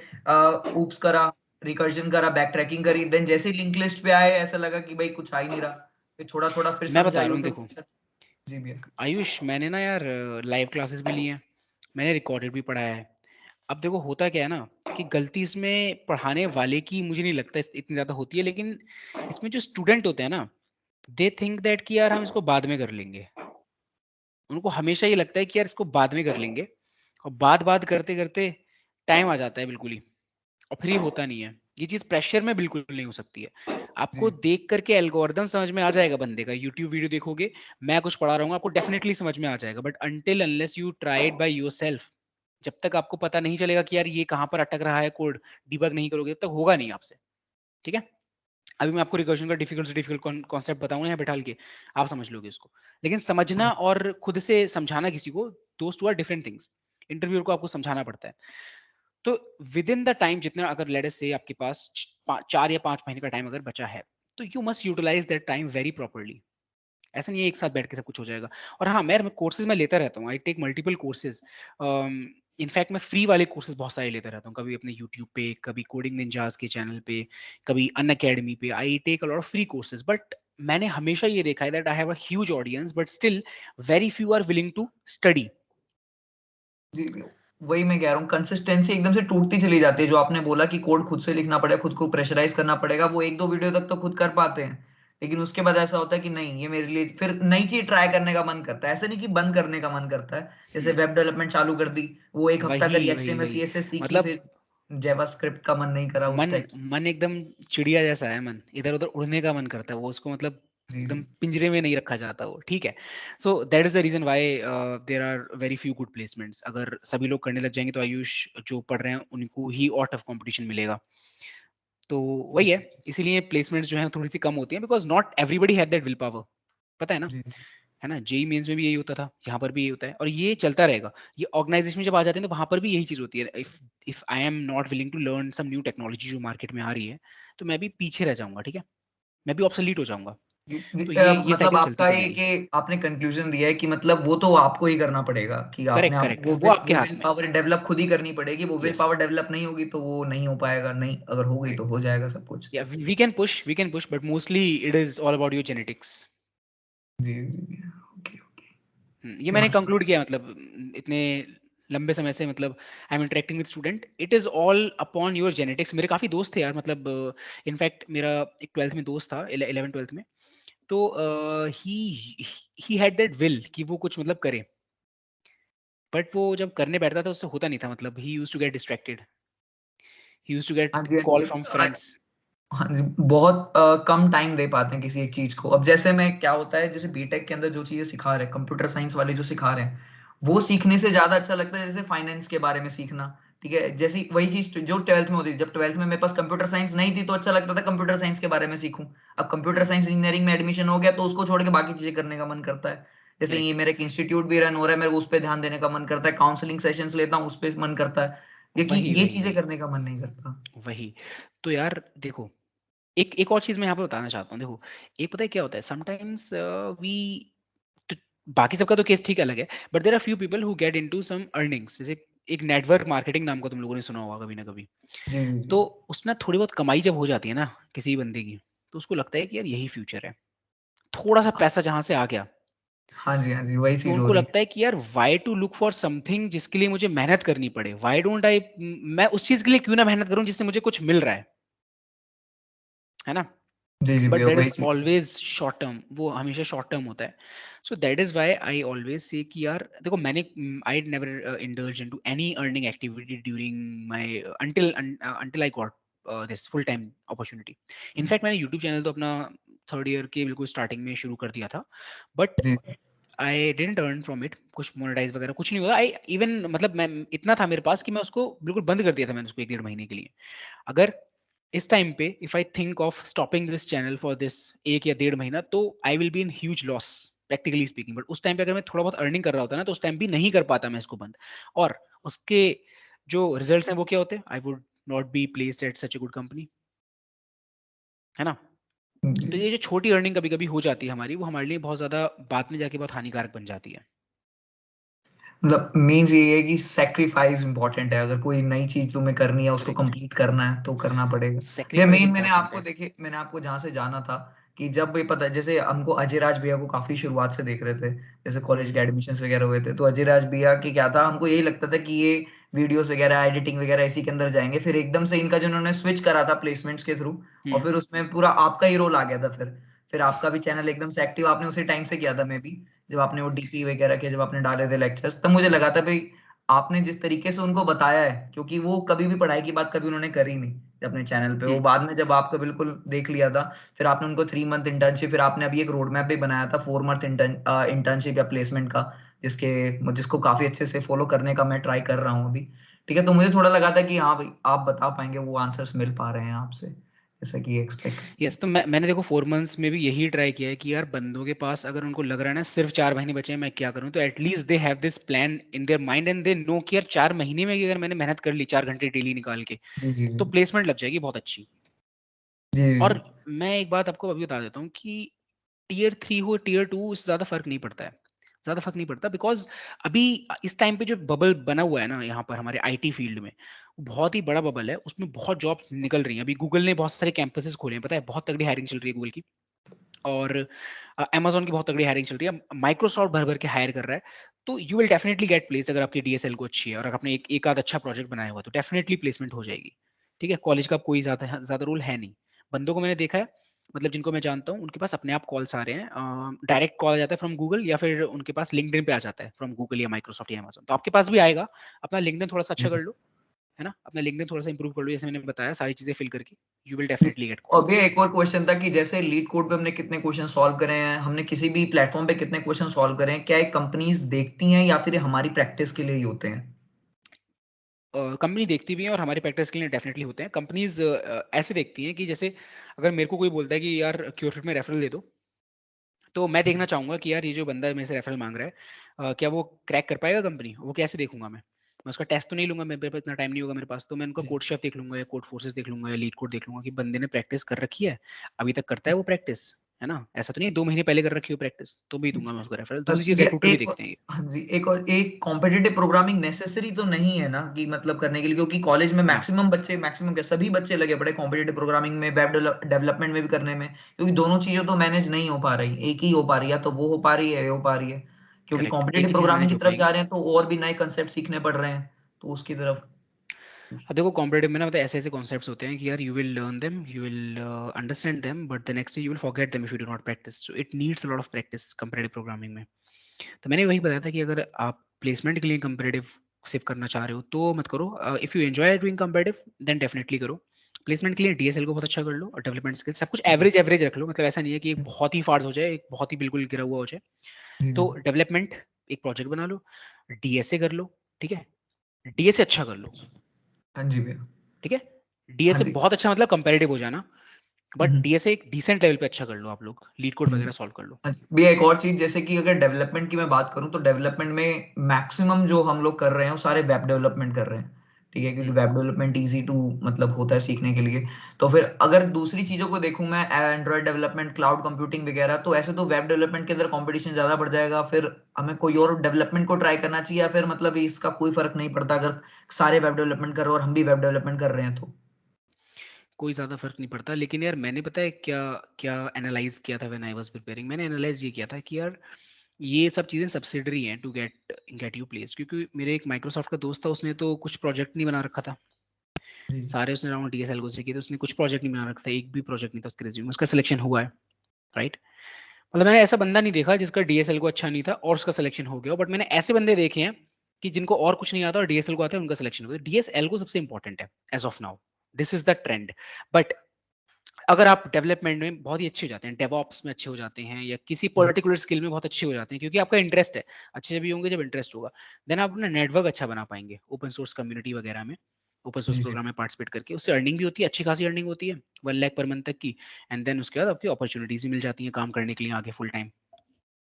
ऊप्स करा, रिकर्जन करा, बैक ट्रैकिंग करी, देन जैसे ही लिंक लिस्ट पे आए ऐसा लगा कि भाई कुछ आ ही नहीं रहा, फिर थोड़ा थोड़ा फिर मैं समझा बता रहा हूँ यूट्यूब। देखो जी भैया। आयुष, मैंने ना यार लाइव क्लासेस भी ली हैं, मैंने रिकॉर्डेड भी पढ़ाया है। अब देखो होता क्या है ना कि गलती इसमें पढ़ाने वाले की मुझे नहीं लगता इतनी ज़्यादा होती है, लेकिन इसमें जो स्टूडेंट होते हैं ना, दे थिंक दैट कि यार हम इसको बाद में कर लेंगे। उनको हमेशा ये लगता है कि यार इसको बाद में कर लेंगे, और बात करते करते टाइम आ जाता है बिल्कुल ही, और फिर ये होता नहीं है। ये चीज़ प्रेशर में बिल्कुल नहीं हो सकती है। आपको देख करके एल्गोरिदम समझ में आ जाएगा बंदे का, यूट्यूब वीडियो देखोगे, मैं कुछ पढ़ा रहा हूँ, आपको डेफिनेटली समझ में आ जाएगा, but until unless you try it by yourself, जब तक आपको पता नहीं चलेगा कि यार ये कहाँ पर अटक रहा है कोड, डिबग नहीं करोगे, तब तक होगा नहीं आपसे। ठीक है, अभी मैं आपको रिकर्जन का डिफिकल्ट से डिफिकल्ट कॉन्सेप्ट बताऊंगा यहाँ बैठा के, आप समझ लोगे इसको। लेकिन समझना और खुद से समझाना किसी को, those two are different things. Interviewer को आपको समझाना पड़ता है। तो विद इन द टाइम, जितना अगर लेट अस से आपके पास 4 या 5 महीने का टाइम अगर बचा है, तो you must utilize that time very properly. ऐसा नहीं है एक साथ बैठ के सब कुछ हो जाएगा। और हाँ, मैं कोर्सेज में लेता रहता हूँ, I take multiple courses. In fact मैं फ्री वाले कोर्सेज बहुत सारे लेता रहता हूँ, कभी अपने यूट्यूब पे, कभी कोडिंग निंजास के चैनल पे, कभी अन अकेडमी पे। I take a lot of free courses, but मैंने हमेशा ये देखा है that I have a huge audience, but still very few are willing to study. जी, वही मैं कह रहा हूँ, कंसिस्टेंसी एकदम से टूटती चली जाती है। जो आपने बोला कि कोड खुद से लिखना पड़ेगा, खुद को प्रेशराइज करना पड़ेगा, वो 1-2 वीडियो तक तो खुद कर पाते हैं, लेकिन उसके बाद ऐसा होता है कि नहीं, ये मेरे लिए फिर नई चीज ट्राई करने का मन करता है। ऐसा नहीं कि बंद करने का मन करता है। जैसे वेब डेवलपमेंट चालू कर दी, वो 1 हफ्ता वही करी, वही एचटीएमएल वही सीएसएस सीखी, मतलब फिर जावास्क्रिप्ट का मन नहीं करा उस मन टाइप से। मन एकदम चिड़िया जैसा है, मन इधर उधर उड़ने का मन करता है वो, उसको मतलब जी एकदम जी पिंजरे में नहीं रखा जाता वो। ठीक है, so that is the reason why there are very few good placements. अगर सभी लोग करने लग जाएंगे तो आयुष जो पढ़ रहे हैं उनको ही आउट ऑफ कंपटीशन मिलेगा। तो वही है, इसीलिए प्लेसमेंट्स जो है थोड़ी सी कम होती हैं, because not everybody have that will power. पता है ना, जी है ना, जेई मेंस में भी यही होता था, यहाँ पर भी यही होता है, और ये चलता रहेगा। ये ऑर्गेनाइजेशन में जब आ जाते हैं तो वहां पर भी यही चीज होती है। If I am not willing to learn some new technology जो मार्केट में आ रही है, तो मैं भी पीछे रह जाऊंगा। ठीक है, मैं भी ऑब्सोलीट हो जाऊंगा। जी जी, तो ये मतलब साइकिल चलती आपका ये चलेगी। कि आपने कंक्लूजन दिया है कि मतलब वो तो आपको ही करना पड़ेगा, कि आपने करेक्ट आप करेक्ट, वो आपके वो हाथ विल में। पावर डेवलप खुद ही करनी पड़ेगी। वो विल यस, पावर डेवलप नहीं होगी तो वो नहीं हो पाएगा, नहीं अगर हो गई तो हो जाएगा सब कुछ। Yeah we can push but mostly it is all about your genetics. जी जी, ओके ओके, ये मैंने माशा। कंक्लूड किया, मतलब इतने लंबे समय से, मतलब I am interacting with student, it is all upon your genetics. मेरे काफी दोस्त थे यार, मतलब इनफैक्ट मेरा एक 12th में दोस्त था, 11 12th में। तो ही हैड दैट विल कि वो कुछ मतलब करे, बट वो जब करने बैठता था उससे होता नहीं था। मतलब he used to get distracted, he used to हाँ गेट जी हाँ कॉल जी, फ्रॉम फ्रेंड्स। हाँ जी, बहुत कम टाइम दे पाते हैं किसी एक चीज को। अब जैसे मैं, क्या होता है, जैसे बीटेक के अंदर जो चीजें सिखा रहे हैं, कंप्यूटर साइंस वाले जो सिखा रहे हैं, वो सीखने से ज्यादा अच्छा लगता है जैसे फाइनेंस के बारे में सीखना। ठीक है, जैसी वही चीज जो 12th में होती थी। जब 12th में मेरे पास कंप्यूटर साइंस नहीं थी तो अच्छा लगता था कंप्यूटर साइंस के बारे में सीखूं। अब कंप्यूटर साइंस इंजीनियरिंग में एडमिशन हो गया तो उसको छोड़ के बाकी चीजें करने का मन करता है। जैसे ये करेक्ट, मेरा एक इंस्टीट्यूट भी रन हो रहा है, मेरे को उस पर ध्यान देने का मन करता है, काउंसलिंग सेशंस लेता हूँ उस पर मन करता है, लेकिन वही ये वही चीजें वही करने का मन नहीं करता। वही। तो यार देखो, एक एक और चीज मैं यहाँ पे बताना चाहता हूँ। देखो, एक पता है क्या होता है, समटाइम्स वी, बाकी सबका तो केस ठीक अलग है, but there are few people who get into some earnings. जैसे एक नेटवर्क मार्केटिंग नाम का तुम लोगों ने सुना होगा कभी ना कभी। जी जी जी, तो उसमें थोड़ी बहुत कमाई जब हो जाती है ना किसी बंदे की, तो उसको लगता है कि यार यही फ्यूचर है। थोड़ा सा पैसा जहां से आ गया, हाँ जी, वही तो चीज हो उनको रही लगता है कि यार why to look for something जिसके लिए मुझे मेहनत करनी पड़े, वाई डोंट आई, मैं उस चीज के लिए क्यों ना मेहनत करूं जिससे मुझे कुछ मिल रहा है ना। है। जी जी बट भैया, दैट वही इज चीज। ऑलवेज शॉर्ट टर्म, वो हमेशा शॉर्ट टर्म होता है। So that is why I always say कि यार देखो, मैंने I never indulge into any earning activity during my until I got this full time opportunity. In fact मैंने यूट्यूब चैनल तो अपना 3rd ईयर के बिल्कुल स्टार्टिंग में शुरू कर दिया था, बट जी I didn't earn from it, कुछ मोनेटाइज वगैरह कुछ नहीं हुआ। आई इवन, मतलब मैं इतना था मेरे पास कि मैं उसको बिल्कुल बंद कर दिया था मैंने उसको 1 1.5 महीने के लिए। अगर इस टाइम पे if I think of stopping this channel for this 1 या 1.5 महीना, तो I will be in huge loss practically speaking. But उस टाइम पे अगर मैं थोड़ा बहुत अर्निंग कर रहा होता ना, तो उस टाइम भी नहीं कर पाता मैं इसको बंद, और उसके जो रिजल्ट्स हैं वो क्या होते, I would not be placed at such a good company, है ना। जी, तो ये जो छोटी अर्निंग कभी कभी हो जाती है हमारी, वो हमारे लिए बहुत ज्यादा बाद में जाके बहुत हानिकारक बन जाती है। मतलब मीन्स ये है कि सेक्रीफाइस इंपॉर्टेंट है। अगर कोई नई चीज तुम्हें करनी है, उसको करेक्ट, कंप्लीट करना है तो करना पड़ेगा। ये सेक्रीफाइस मेन, इंपॉर्टेंट है। मैंने आपको जहां से जाना था कि जब ये पता, जैसे हमको अजय राज भैया को काफी शुरुआत से देख रहे थे, जैसे कॉलेज के एडमिशन्स वगैरह हुए थे, तो अजय राज भैया की क्या था, हमको यही लगता था कि ये वीडियोस वगैरह एडिटिंग वगैरह इसी के अंदर जाएंगे, फिर एकदम से इनका जो उन्होंने स्विच करा था प्लेसमेंट्स के थ्रू, और फिर उसमें पूरा आपका ही रोल आ गया था। फिर आपका भी चैनल एकदम से एक्टिव आपने उसी टाइम से किया था, मे बी जब आपने वो डीपी वगैरह किया, जब आपने डाले थे लेक्चर्स, तब मुझे लगा था भाई आपने जिस तरीके से उनको बताया है, क्योंकि वो कभी भी पढ़ाई की बात कभी उन्होंने करी नहीं अपने चैनल पे, वो बाद में जब आपको बिल्कुल देख लिया था, फिर आपने उनको 3 मंथ इंटर्नशिप, फिर आपने अभी एक रोड मैप भी बनाया था 4 मंथ इंटर्नशिप या प्लेसमेंट का, जिसको काफी अच्छे से फॉलो करने का मैं ट्राई कर रहा हूँ अभी। ठीक है, तो मुझे थोड़ा लगा था कि हाँ भाई आप बता पाएंगे, वो आंसर्स मिल पा रहे हैं आपसे जैसा कि एक्सपेक्ट। यस, तो मैंने देखो 4 मंथ्स में भी यही ट्राई किया है कि यार बंदों के पास अगर उनको लग रहा है ना सिर्फ 4 महीने बचे हैं मैं क्या करूं, तो at least they have this plan in their mind and they know कि यार 4 महीने में अगर मैंने मेहनत कर ली 4 घंटे डेली निकाल के, जी जी जी तो प्लेसमेंट लग जाएगी बहुत अच्छी। जी और मैं एक बात आपको अभी बता देता हूँ कि टियर 3 हो टियर 2, इससे ज्यादा फर्क नहीं पड़ता है, ज्यादा फर्क नहीं पड़ता, बिकॉज अभी इस टाइम पे जो बबल बना हुआ है ना यहाँ पर हमारे आईटी फील्ड में, वो बहुत ही बड़ा बबल है, उसमें बहुत जॉब्स निकल रही हैं। अभी गूगल ने बहुत सारे कैंपसेस खोले हैं, पता है, बहुत तगड़ी हायरिंग चल रही है गूगल की, और अमेजोन की बहुत तगड़ी हायरिंग चल रही है, माइक्रोसॉफ्ट भर भर के हायर कर रहा है। तो you will definitely get place अगर आपकी डीएसएल को अच्छी है और आपने एक आध अच्छा प्रोजेक्ट बनाया हुआ, तो डेफिनेटली प्लेसमेंट हो जाएगी। ठीक है, कॉलेज का कोई ज्यादा ज्यादा रोल है नहीं। बंदों को मैंने देखा है, मतलब जिनको मैं जानता हूँ, उनके पास अपने आप कॉल्स आ रहे हैं, डायरेक्ट कॉल आ जाता है फ्रॉम गूगल, या फिर उनके पास लिंक्डइन पे आ जाता है फ्रॉम गूगल या माइक्रोसॉफ्ट या अमेजोन। तो आपके पास भी आएगा, अपना लिंक्डइन थोड़ा सा अच्छा कर लो, है ना, अपना लिंक्डइन थोड़ा सा इंप्रूव कर लो, जैसे मैंने बताया सारी चीजें फिल करके, यू विल जी। डेफिनेटली गेट और भी कॉल्स। एक और क्वेश्चन था कि जैसे लीड कोड पे हमने कितने क्वेश्चन सॉल्व करे हैं, हमने किसी भी प्लेटफॉर्म पे कितने क्वेश्चन सॉल्व करे हैं, क्या ये कंपनीज देखती हैं या फिर हमारी प्रैक्टिस के लिए ही होते हैं? कंपनी देखती भी है और हमारे प्रैक्टिस के लिए डेफिनेटली होते हैं। कंपनीज ऐसे देखती हैं कि जैसे अगर मेरे को कोई बोलता है कि यार क्योरफिट में रेफरल दे दो, तो मैं देखना चाहूंगा कि यार ये जो बंदा मेरे से रेफरल मांग रहा है, क्या वो क्रैक कर पाएगा कंपनी, वो कैसे देखूंगा मैं उसका टेस्ट तो नहीं लूंगा, मेरे पास इतना टाइम नहीं होगा मेरे पास, तो मैं उनका जी कोड शेफ देख लूंगा या कोड फोर्सेस देख लूंगा या लीड कोड देख लूंगा कि बंदे ने प्रैक्टिस कर रखी है, अभी तक करता है वो प्रैक्टिस, है ना, ऐसा तो नहीं 2 महीने पहले कर रखी हो प्रैक्टिस, तो भी दूंगा मैं उसको रेफरल। दूसरी चीज रिक्रूटर भी एक, देखते हैं ये। हाँ जी, एक और एक कॉम्पिटिटिव प्रोग्रामिंग नेसेसरी तो नहीं है ना कि मतलब करने के लिए, क्योंकि कॉलेज में हाँ, मैक्सिमम क्या सभी बच्चे लगे पड़े कॉम्पिटिटिव प्रोग्रामिंग में, वेब डेवलपमेंट में भी करने में, क्योंकि दोनों चीजें तो मैनेज नहीं हो पा रही, एक ही हो पा रही है, या तो वो हो पा रही है, ये हो पा रही है, क्योंकि करेक्ट, एक कॉम्पिटिटिव ही चीज प्रोग्रामिंग मैनेज की हो तरफ जा पाएगी। रहे हैं तो और भी नए कंसेप्ट सीखने पड़ रहे हैं, तो उसकी तरफ। अब देखो कॉम्पिटिटिव में ना मतलब ऐसे ऐसे कॉन्सेप्ट्स होते हैं कि यार you will learn them, you will understand them, but the next day you will forget them if you do not practice, so it needs a lot of practice competitive programming में। तो मैंने वही बताया था कि अगर आप प्लेसमेंट के लिए कॉम्पिटिटिव सिर्फ करना चाह रहे हो तो मत करो, if you enjoy doing competitive then definitely करो। प्लेसमेंट के लिए डीएसएल को बहुत अच्छा कर लो और डेवलपमेंट स्किल सब कुछ एवरेज एवरेज रख लो, मतलब ऐसा नहीं है कि एक बहुत ही फार्स हो जाए, एक बहुत ही बिल्कुल गिरा हुआ हो जाए। जी तो डेवलपमेंट एक प्रोजेक्ट बना लो, डीएसए कर लो, ठीक है, डीएसए अच्छा कर लो, हाँ जी भैया। ठीक है, हाँ डीएसए जी। बहुत अच्छा मतलब कंपेरेटिव हो जाना, बट डीएसए एक डिसेंट लेवल पे अच्छा कर लो, आप लोग लीड कोड जी। वगैरह सॉल्व कर लो। भैया एक और चीज, जैसे कि अगर डेवलपमेंट की मैं बात करूं तो डेवलपमेंट में मैक्सिमम जो हम लोग कर रहे हैं वो सारे वेब डेवलपमेंट कर रहे हैं, ठीक है, क्योंकि वेब डेवलपमेंट इजी टू मतलब होता है सीखने के लिए। तो फिर अगर दूसरी चीजों को देखूं मैं, एंड्रॉयड डेवलपमेंट, क्लाउड कंप्यूटिंग वगैरह, तो ऐसे तो वेब डेवलपमेंट के अंदर कंपटीशन ज्यादा बढ़ जाएगा, फिर हमें कोई और डेवलपमेंट को ट्राई करना चाहिए, या फिर मतलब इसका कोई फर्क नहीं पड़ता अगर सारे वेब डेवलपमेंट कर रहे हैं और हम भी वेब डेवलपमेंट कर रहे हैं तो? कोई ज़्यादा फ़र्क नहीं पड़ता, लेकिन यार मैंने पता है क्या क्या एनालाइज़ किया था व्हेन आई वाज़ प्रिपेयरिंग, मैंने एनालाइज़ ये किया था कि यार ये सब चीज़ें सब्सिडरी हैं to get get you place, क्योंकि मेरे एक माइक्रोसॉफ्ट का दोस्त था, उसने तो कुछ प्रोजेक्ट नहीं बना रखा था, जी सारे उसने राउंड डीएसएल को से किए, तो उसने कुछ प्रोजेक्ट नहीं बना रखा था, एक भी प्रोजेक्ट नहीं था उसके रिज्यूमे में, उसका सिलेक्शन हुआ है, राइट। मतलब मैंने ऐसा बंदा नहीं देखा जिसका डीएसएल को अच्छा नहीं था और उसका सिलेक्शन हो गया, बट मैंने ऐसे बंदे देखे हैं कि जिनको और कुछ नहीं आता और डीएसएल को आता है, उनका सिलेक्शन हो गया। डीएसएल को सबसे इंपॉर्टेंट है as of now, this is the trend. But अगर आप डेवलपमेंट में बहुत ही अच्छे हो जाते हैं, डेवऑप्स में अच्छे हो जाते हैं, या किसी जी पर्टिकुलर स्किल में बहुत अच्छे हो जाते हैं, क्योंकि आपका इंटरेस्ट है, अच्छे जब भी होंगे जब इंटरेस्ट होगा, देन आप अपना नेटवर्क अच्छा बना पाएंगे ओपन सोर्स कम्युनिटी वगैरह में, ओपन सोर्स जी जी प्रोग्राम में पार्टिसिपेट करके, उससे अर्निंग भी होती है, अच्छी खासी अर्निंग होती है 1 लाख पर मंथ तक की, एंड देन उसके बाद आपकी अपॉर्चुनिटीज भी मिल जाती हैं काम करने के लिए आगे फुल टाइम।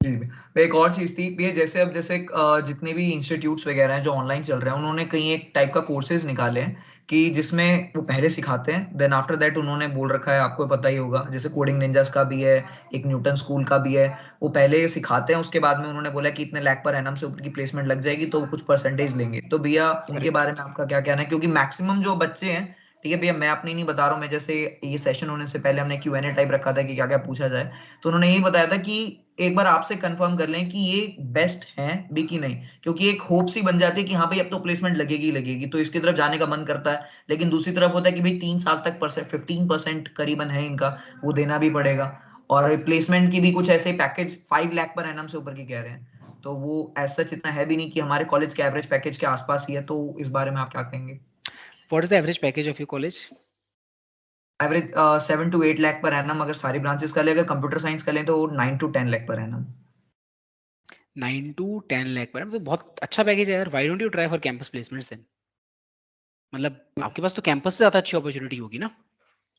जी भैया, एक और चीज थी ये, जैसे अब जैसे जितने भी इंस्टीट्यूट्स वगैरह हैं जो ऑनलाइन चल रहे हैं, उन्होंने कई एक टाइप का कोर्सेज निकाले हैं कि जिसमें वो पहले सिखाते हैं, देन आफ्टर दैट उन्होंने बोल रखा है, आपको पता ही होगा, जैसे कोडिंग निंजास का भी है, एक न्यूटन स्कूल का भी है, वो पहले सिखाते हैं, उसके बाद में उन्होंने बोला कि इतने लाख पर एनम से ऊपर की प्लेसमेंट लग जाएगी तो कुछ परसेंटेज लेंगे। तो भैया उनके करेक्ट। बारे में आपका क्या कहना है, क्योंकि मैक्सिमम जो बच्चे हैं ठीक है भैया, मैं अपनी नहीं बता रहा हूँ, मैं जैसे ये सेशन होने से पहले हमने Q&A टाइप रखा था कि क्या क्या पूछा जाए, तो उन्होंने यही बताया था कि एक बार आपसे कंफर्म कर लें कि ये बेस्ट है भी कि नहीं, क्योंकि एक होप सी बन जाती है कि हाँ भाई अब तो प्लेसमेंट लगेगी ही लगेगी, तो इसकी तरफ जाने का मन करता है। लेकिन दूसरी तरफ होता है कि भाई 3 साल तक 15% करीबन है इनका, वो देना भी पड़ेगा, और प्लेसमेंट की भी कुछ ऐसे पैकेज 5 लाख पर एनम से ऊपर की कह रहे हैं, तो वो ऐसा इतना है भी नहीं कि हमारे कॉलेज के एवरेज पैकेज के आसपास ही है। तो इस बारे में आप क्या कहेंगे? What is the average package of your college? Average 7 to 8 lakh per annum अगर सारी ब्रांचेस का लें, अगर कंप्यूटर साइंस का लें तो 9 to 10 lakh per annum. 9 to 10 lakh पर, तो बहुत अच्छा पैकेज है यार। Why don't you try for campus placements then? मतलब आपके पास तो कैंपस से ज़्यादा अच्छी अपॉर्चुनिटी होगी ना,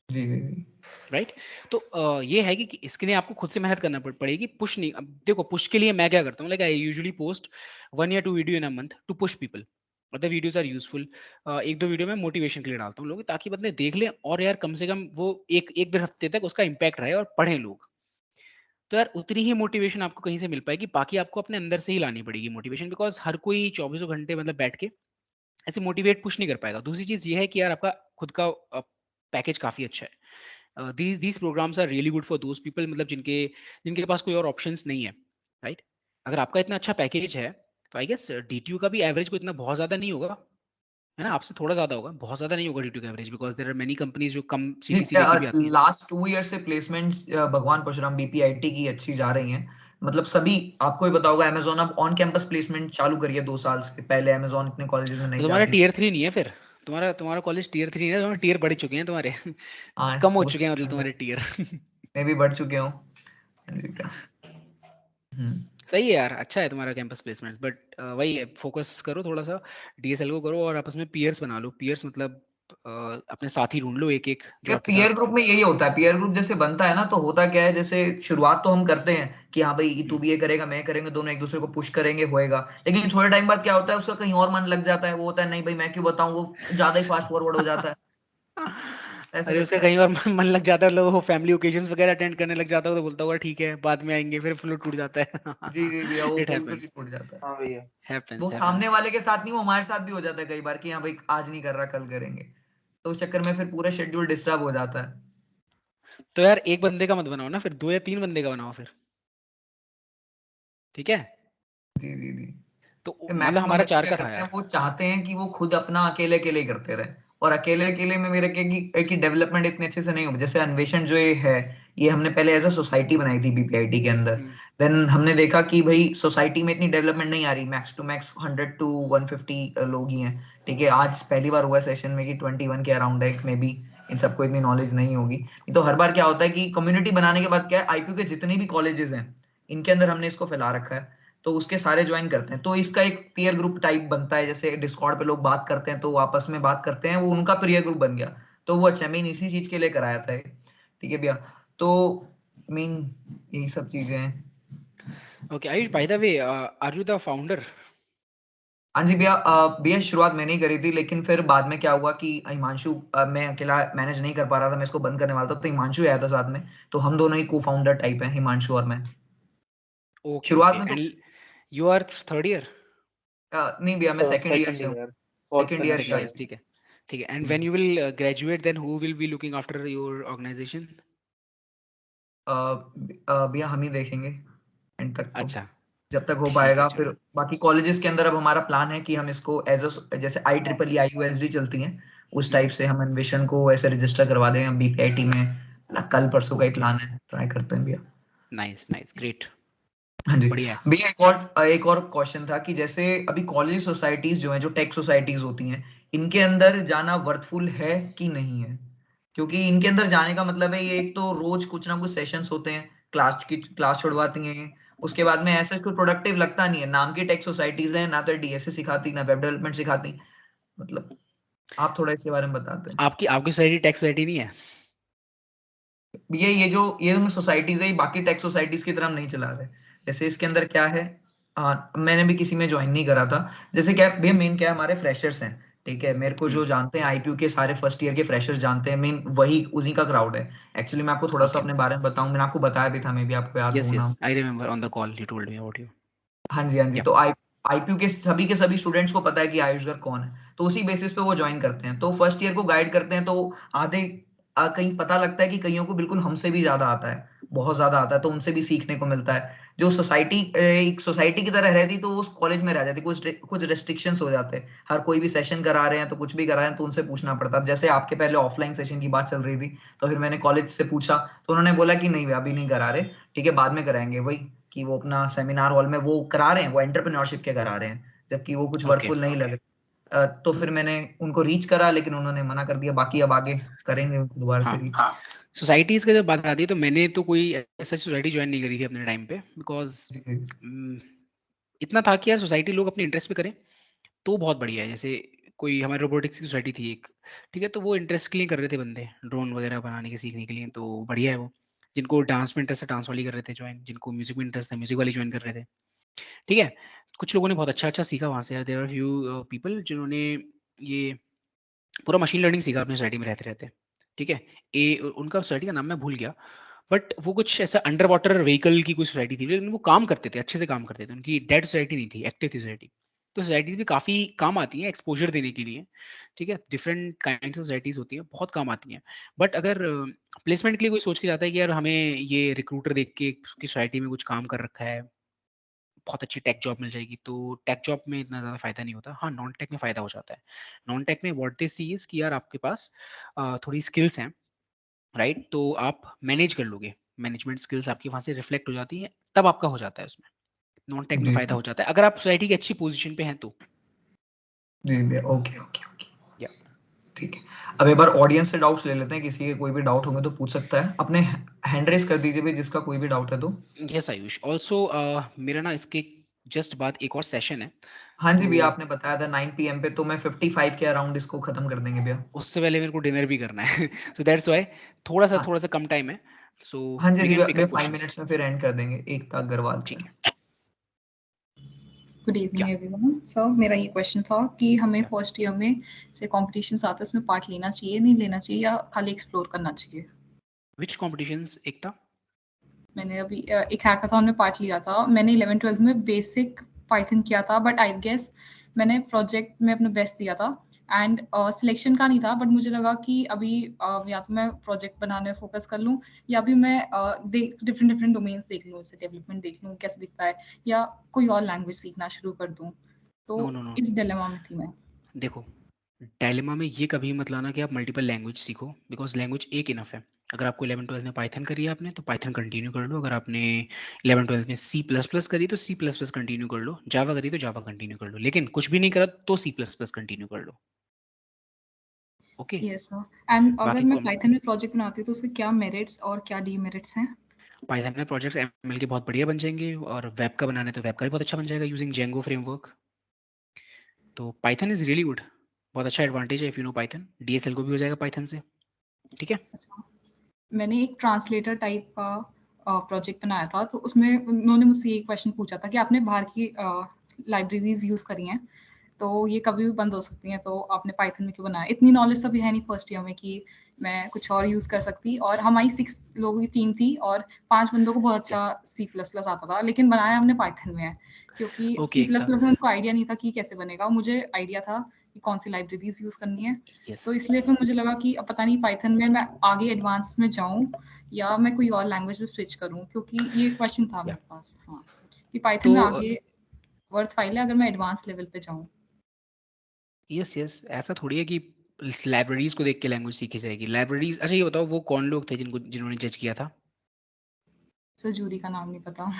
जी जी जी। राइट? तो ये है कि इसके लिए आपको खुद से मेहनत करना पड़ेगी, पुश नहीं। अब देखो, पुश के लिए मैं क्या करता हूँ, लाइक आई यूजुअली पोस्ट 1 या 2 video in a month to push people, the videos are useful. 1-2 video में मोटिवेशन के लिए डालता हूँ लोग, ताकि बंदे देख लें और यार कम से कम वो एक एक डेढ़ हफ्ते तक उसका इम्पैक्ट रहे और पढ़ें लोग। तो यार उतनी ही मोटिवेशन आपको कहीं से मिल पाएगी, बाकी आपको अपने अंदर से ही लानी पड़ेगी मोटिवेशन, बिकॉज हर कोई 24 घंटे मतलब बैठ के ऐसे मोटिवेट पुश नहीं कर पाएगा। दूसरी चीज ये है कि यार आपका खुद का पैकेज काफी अच्छा है। These programs are really good for those people, मतलब जिनके जिनके पास कोई और ऑप्शंस नहीं है, राइट? अगर आपका इतना अच्छा पैकेज है तो आई गेस डीटीयू का भी एवरेज को इतना बहुत ज्यादा नहीं होगा, है ना? आपसे थोड़ा ज्यादा होगा, बहुत ज्यादा नहीं होगा डीटीयू का average, because there are many companies जो कम सीटीसी लेके भी आती हैं। लास्ट 2 ईयर से प्लेसमेंट भगवान परशुराम बीपीआईटी की अच्छी जा रही हैं। मतलब सभी, आपको ही पता होगा, अमेजोन अब ऑन कैंपस प्लेसमेंट चालू करी है 2 साल से, पहले अमेजोन इतने कॉलेजेस में तो नहीं तुम्हारा जाती थी। टीयर 3 नहीं है फिर? तुम्हारा कॉलेज टीयर 3 है, तुम्हारे टीयर बढ़ चुके हैं तुम्हारे। हाँ, कम हो वो चुके हैं मतलब सब तुम्हारे टीयर। मैं भी बढ़ चुके हूँ। हम्म। सही है यार, अच्छा है तुम्हारा कैंपस प्लेसमेंट्स, बट वही है, फोकस करो थोड़ा सा, डीएसएल को करो और आपस में पीयर्स बना लो। पीयर्स मतलब अपने साथी ढूंढ लो एक एक जो आपके पीयर साथ। ग्रुप में यही होता है, पीयर ग्रुप जैसे बनता है ना, तो होता क्या है, जैसे शुरुआत तो हम करते हैं कि हाँ भाई तू हम्म। भी ये करेगा, मैं करेंगे, दोनों एक दूसरे को पुश करेंगे, होएगा। लेकिन थोड़े टाइम बाद क्या होता है, उसका कहीं और मन लग जाता है, वो होता है नहीं भाई मैं क्यों बताऊं, वो ज्यादा ही फास्ट फॉरवर्ड हो जाता है, ऐसे अरे उसका करते कई रहता बार मन लग जाता है, लोग वो फैमिली ओकेजन्स वगैरह अटेंड करने लग जाता है, तो बोलता होगा ठीक है बाद में आएंगे, फिर फ्लो टूट जाता है। जी जी भैया, वो है। इट बिल्कुल ही हैपेंस, छूट जाता है। हाँ भैया। वो हैपेंस सामने हैपेंस। वाले के साथ नहीं, वो हमारे साथ भी हो जाता है कई बार कि हाँ भाई आज नहीं कर रहा, कल करेंगे, तो उस चक्कर में फिर पूरा शेड्यूल डिस्टर्ब हो जाता है। तो यार एक बंदे का मत बनाओ ना, फिर 2 या 3 बंदे का बनाओ फिर, ठीक है? जी जी जी। तो मतलब मैक्सिमम हमारा बच्चे 4 क्या का था करते हैं, यार। वो चाहते हैं कि वो खुद अपना अकेले अकेले ही करते रहे, और अकेले अकेले में मेरे की डेवलपमेंट इतने अच्छे से नहीं हो। जैसे अन्वेषण जो ये है, ये हमने पहले एज अ सोसाइटी बनाई थी बीपीआईटी के अंदर। हम्म। देन हमने देखा कि भाई सोसाइटी में इतनी डेवलपमेंट नहीं आ रही, मैक्स टू मैक्स 100 to 150 लोग ही हैं। ठीक है, आज पहली बार हुआ सेशन में कि 21 के अराउंड है, मे बी इन सबको इतनी नॉलेज नहीं होगी। नहीं तो हर बार क्या होता है कि कम्युनिटी बनाने के बाद क्या है, आईपीयू के जितने भी कॉलेजेस हैं इनके अंदर हमने इसको फैला रखा है, तो उसके सारे ज्वाइन करते हैं, तो इसका एक पीयर ग्रुप टाइप बनता है। जैसे डिस्कॉर्ड पे लोग बात करते हैं तो वो आपस में बात करते हैं, वो उनका पीयर ग्रुप बन गया, तो वो अच्छा, मेन इसी चीज के लिए कराया था ये। ठीक है भैया, तो मेन यही सब चीजें हैं। Okay Ayush, by the way are you the founder? हाँ जी भैया, भैया शुरुआत मैंने ही करी थी, लेकिन फिर बाद में क्या हुआ कि हिमांशु, मैं अकेला मैनेज नहीं कर पा रहा था, मैं इसको बंद करने वाला था, तो हिमांशु आया था साथ में, तो हम दोनों ही को फाउंडर टाइप हैं, हिमांशु और मैं। ओके शुरुआत ओके, में तो and you are third year? नहीं भैया, मैं सेकंड ईयर सेकंड से हूँ, ईयर, फोर्थ सेकंड ईयर ही सेकंड सेमेस्टर ईयर, है। ठीक है। ठीक है, and when you will graduate then who will be looking after your organization? भैया हम ही देखेंगे एंड तक तो, अच्छा, जब तक हो ठीक है, पाएगा। फिर चलो। बाकी कॉलेजेस के अंदर अब हमारा प्लान है कि हम इसको एज जैसे IEEE चलती हैं, उस टाइप से हम अन्वेषण को ऐसे रजिस्टर करवा देंगे बीपीआईटी में। कल परसों का ही ओके, प्लान है, ट्राई करते हैं भैया। नाइस नाइस, ग्रेट, हाँ जी बढ़िया है। भैया, एक और क्वेश्चन था कि जैसे अभी कॉलेज सोसाइटीज जो है, जो टेक सोसाइटीज होती हैं, इनके अंदर जाना वर्थफुल है कि नहीं है? क्योंकि इनके अंदर जाने का मतलब है, ये एक तो रोज कुछ ना कुछ सेशंस होते हैं, क्लास छुड़वाती हैं, उसके बाद में ऐसा कोई प्रोडक्टिव लगता नहीं है। नाम की टेक सोसाइटीज हैं, ना तो डीएसए सिखाती, ना वेब डेवलपमेंट सिखाती। मतलब आप थोड़ा इसके बारे में बताते हैं। आपकी आपकी सोसाइटी टैक्स सोसाइटी नहीं है? ये जो सोसाइटीज है, ये बाकी टेक सोसाइटीज की तरह हम नहीं चला रहे। जैसे इसके अंदर क्या है, मैंने भी किसी में ज्वाइन नहीं करा था। जैसे क्या भैया, मेन क्या है, हमारे फ्रेशर्स हैं। ठीक है, मेरे को जो जानते हैं आईपीयू के सारे फर्स्ट ईयर के फ्रेशर्स जानते हैं, मेन वही उन्हीं का क्राउड है। एक्चुअली मैं आपको थोड़ा सा ओके, अपने बारे में बताऊं, मैंने आपको बताया भी था, मे भी आपको याद यस हो ना। Yes, I remember on the call you told me about you. हाँ जी हाँ जी, या तो आईपीयू के सभी सभी स्टूडेंट्स को पता है कि आयुष गर्ग कौन है। तो उसी बेसिस पे वो ज्वाइन करते हैं। तो फर्स्ट ईयर को गाइड करते हैं, तो आधे कहीं पता लगता है कि कईयों को बिल्कुल हमसे भी ज्यादा आता है, बहुत ज्यादा आता है, तो उनसे भी सीखने को मिलता है। जो सोसाइटी एक सोसाइटी की तरह रहती तो उस कॉलेज में रह जाती, कुछ रेस्ट्रिक्शंस हो जाते, हर कोई भी सेशन करा रहे हैं तो कुछ भी करा रहे हैं तो उनसे पूछना पड़ता। अब जैसे आपके पहले ऑफलाइन सेशन की बात चल रही थी, तो फिर मैंने कॉलेज से पूछा तो उन्होंने बोला कि नहीं अभी नहीं करा रहे, ठीक है बाद में कराएंगे। वही कि वो अपना सेमिनार हॉल में वो करा रहे हैं, वो एंटरप्रेन्योरशिप के करा रहे हैं, जबकि वो कुछ ओके वर्कफुल नहीं लग तो फिर मैंने उनको रीच करा, लेकिन उन्होंने मना कर दिया। बाकी अब आगे करेंगे उनको दोबारा से हाँ रीच। सोसाइटीज़ का जब बात आती है तो मैंने तो कोई ऐसा सोसाइटी ज्वाइन नहीं करी थी अपने टाइम पे, बिकॉज इतना था कि यार सोसाइटी लोग अपने इंटरेस्ट पे करें तो बहुत बढ़िया है। जैसे कोई हमारी रोबोटिक्स की सोसाइटी थी एक, ठीक है, तो वो इंटरेस्ट के लिए कर रहे थे बंदे, ड्रोन वगैरह बनाने के सीखने के लिए, तो बढ़िया है वो। जिनको डांस में इंटरेस्ट है डांस वाली कर रहे थे ज्वाइन, जिनको म्यूजिक में इंटरेस्ट है म्यूजिक वाली ज्वाइन कर रहे थे, ठीक है। कुछ लोगों ने बहुत अच्छा अच्छा सीखा वहाँ से यार। देयर आर फ्यू पीपल जिन्होंने ये पूरा मशीन लर्निंग सीखा अपनी सोसाइटी में रहते रहते, ठीक है। उनका सोसाइटी का नाम मैं भूल गया, बट वो कुछ ऐसा अंडर वाटर व्हीकल की कोई सोसाइटी थी, लेकिन वो काम करते थे, अच्छे से काम करते थे। उनकी डेड सोसाइटी नहीं थी, एक्टिव थी सोसाइटी। तो सोसाइटीज भी काफ़ी काम आती हैं एक्सपोजर देने के लिए, ठीक है। डिफरेंट काइंड्स ऑफ सोसाइटीज होती हैं, बहुत काम आती हैं। बट अगर प्लेसमेंट के लिए कोई सोच के जाता है कि यार हमें ये रिक्रूटर देख के उसकी सोसाइटी में कुछ काम कर रखा है, बहुत अच्छी टेक जॉब मिल जाएगी, तो टेक जॉब में इतना ज़्यादा फायदा नहीं होता। हाँ, नॉन टेक में फ़ायदा हो जाता है। नॉन टेक में व्हाट दे सी इज़ कि यार आपके पास थोड़ी स्किल्स हैं, राइट? तो आप मैनेज कर लोगे, मैनेजमेंट स्किल्स आपकी वहाँ से रिफ्लेक्ट हो जाती हैं, तब आपका हो जाता है उसमें। नॉन टेक में जी फ़ायदा हो जाता है, अगर आप सोसाइटी की अच्छी पोज़ीशन पे हैं तो। जी भैया, ओके ओके ओके, या ठीक है। अब एक बार ऑडियंस से डाउट्स ले लेते हैं, किसी के कोई भी डाउट होंगे तो पूछ सकता है। अपने हैंड रेस कर दीजिए भाई जिसका कोई भी डाउट है तो। यस आयुष, ऑल्सो मेरा ना इसके जस्ट बाद एक और सेशन है, हाँ जी तो भैया, आपने बताया था 9 PM पे, तो मैं 55 के अराउंड इसको खत्म कर देंगे भैया। उससे पहले मेरे को डिनर भी करना है सो दैट्स व्हाई थोड़ा हाँ सा कम टाइम है, सो हाँ जी वी जी कैन भैया, पिक भैया अप 5 क्वेश्चंस। मिनट्स में फिर एंड कर देंगे, एकता अग्रवाल ठीक पे। है, गुड या इवनिंग एवरीवन। सर मेरा ये क्वेश्चन था कि हमें या फर्स्ट ईयर में से कॉम्पिटिशन्स आते हैं, उसमें पार्ट लेना चाहिए नहीं लेना चाहिए, या खाली एक्सप्लोर करना चाहिए? व्हिच कॉम्पिटिशंस एकता? मैंने अभी एक हैकाथॉन में पार्ट लिया था। मैंने 11th-12th में बेसिक पाइथन किया था, बट आई गेस मैंने प्रोजेक्ट में अपना बेस्ट दिया था एंड सिलेक्शन का नहीं था। बट मुझे लगा कि अभी या तो मैं प्रोजेक्ट बनाने में फोकस कर लूँ, या अभी मैं डिफरेंट डिफरेंट डोमेन्स देख लूँ, जैसे डेवलपमेंट देख लूँ कैसे दिखता है, या कोई और लैंग्वेज सीखना शुरू कर दूँ। तो नो नो नो, इस डिलेमा में थी मैं। देखो डायलेमा में ये कभी मत लाना कि आप मल्टीपल लैंग्वेज सीखो, बिकॉज लैंग्वेज एक इनफ है। अगर आपको 11-12 में पाइथन करी है आपने तो पाइथन कंटिन्यू कर लो, अगर आपने 11-12 में सी प्लस प्लस करी तो सी प्लस प्लस कंटिन्यू कर लो, जावा करी तो जावा कंटिन्यू कर लो, लेकिन कुछ भी नहीं करा तो सी प्लस प्लस कंटिन्यू कर लो, ओके। Yes sir. एंड अगर बाकी मैं पाइथन में प्रोजेक्ट बनाती हूँ तो उसके क्या मेरिट्स और क्या डीमेरिट्स हैं? पाइथन में प्रोजेक्ट्स एमएल के बहुत बढ़िया बन जाएंगे, और वेब का बनाने तो वेब का भी बहुत अच्छा बन जाएगा यूजिंग जेंगो फ्रेमवर्क। तो पाइथन इज रियली गुड, बहुत अच्छा एडवांटेज है if you know Python. DSL को भी हो जाएगा पाइथन से, ठीक है। अच्छा, मैंने एक ट्रांसलेटर टाइप का प्रोजेक्ट बनाया था, तो उसमें उन्होंने मुझसे ये क्वेश्चन पूछा था कि आपने बाहर की लाइब्रेरीज यूज़ करी हैं, तो ये कभी भी बंद हो सकती हैं, तो आपने पाइथन में क्यों बनाया? इतनी नॉलेज तो भी है नहीं फर्स्ट ईयर में कि मैं कुछ और यूज़ कर सकती। और हमारी 6 लोगों की टीम थी और 5 बंदों को बहुत या अच्छा सी प्लस प्लस आता था, लेकिन बनाया हमने पाइथन में है, क्योंकि ओके सी प्लस एकता, प्लस में उनको आइडिया नहीं था कि कैसे बनेगा। मुझे आइडिया था कि कौन सी लाइब्रेरीज यूज़ करनी है, यस तो इसलिए फिर मुझे लगा कि अब पता नहीं पाइथन में मैं आगे एडवांस में जाऊँ या मैं कोई और लैंग्वेज में स्विच करूँ, क्योंकि ये क्वेश्चन था या मेरे पास। हाँ, कि पाइथन तो में आगे वर्थ फाइल है अगर मैं एडवांस लेवल पे जाऊँ। यस यस, ऐसा थोड़ी है कि लाइब्रेरीज को देख के लैंग्वेज सीखी जाएगी। लाइब्रेरीज, अच्छा ये बताओ वो कौन लोग थे जिन्होंने जज किया था? सर जूरी का नाम नहीं पता।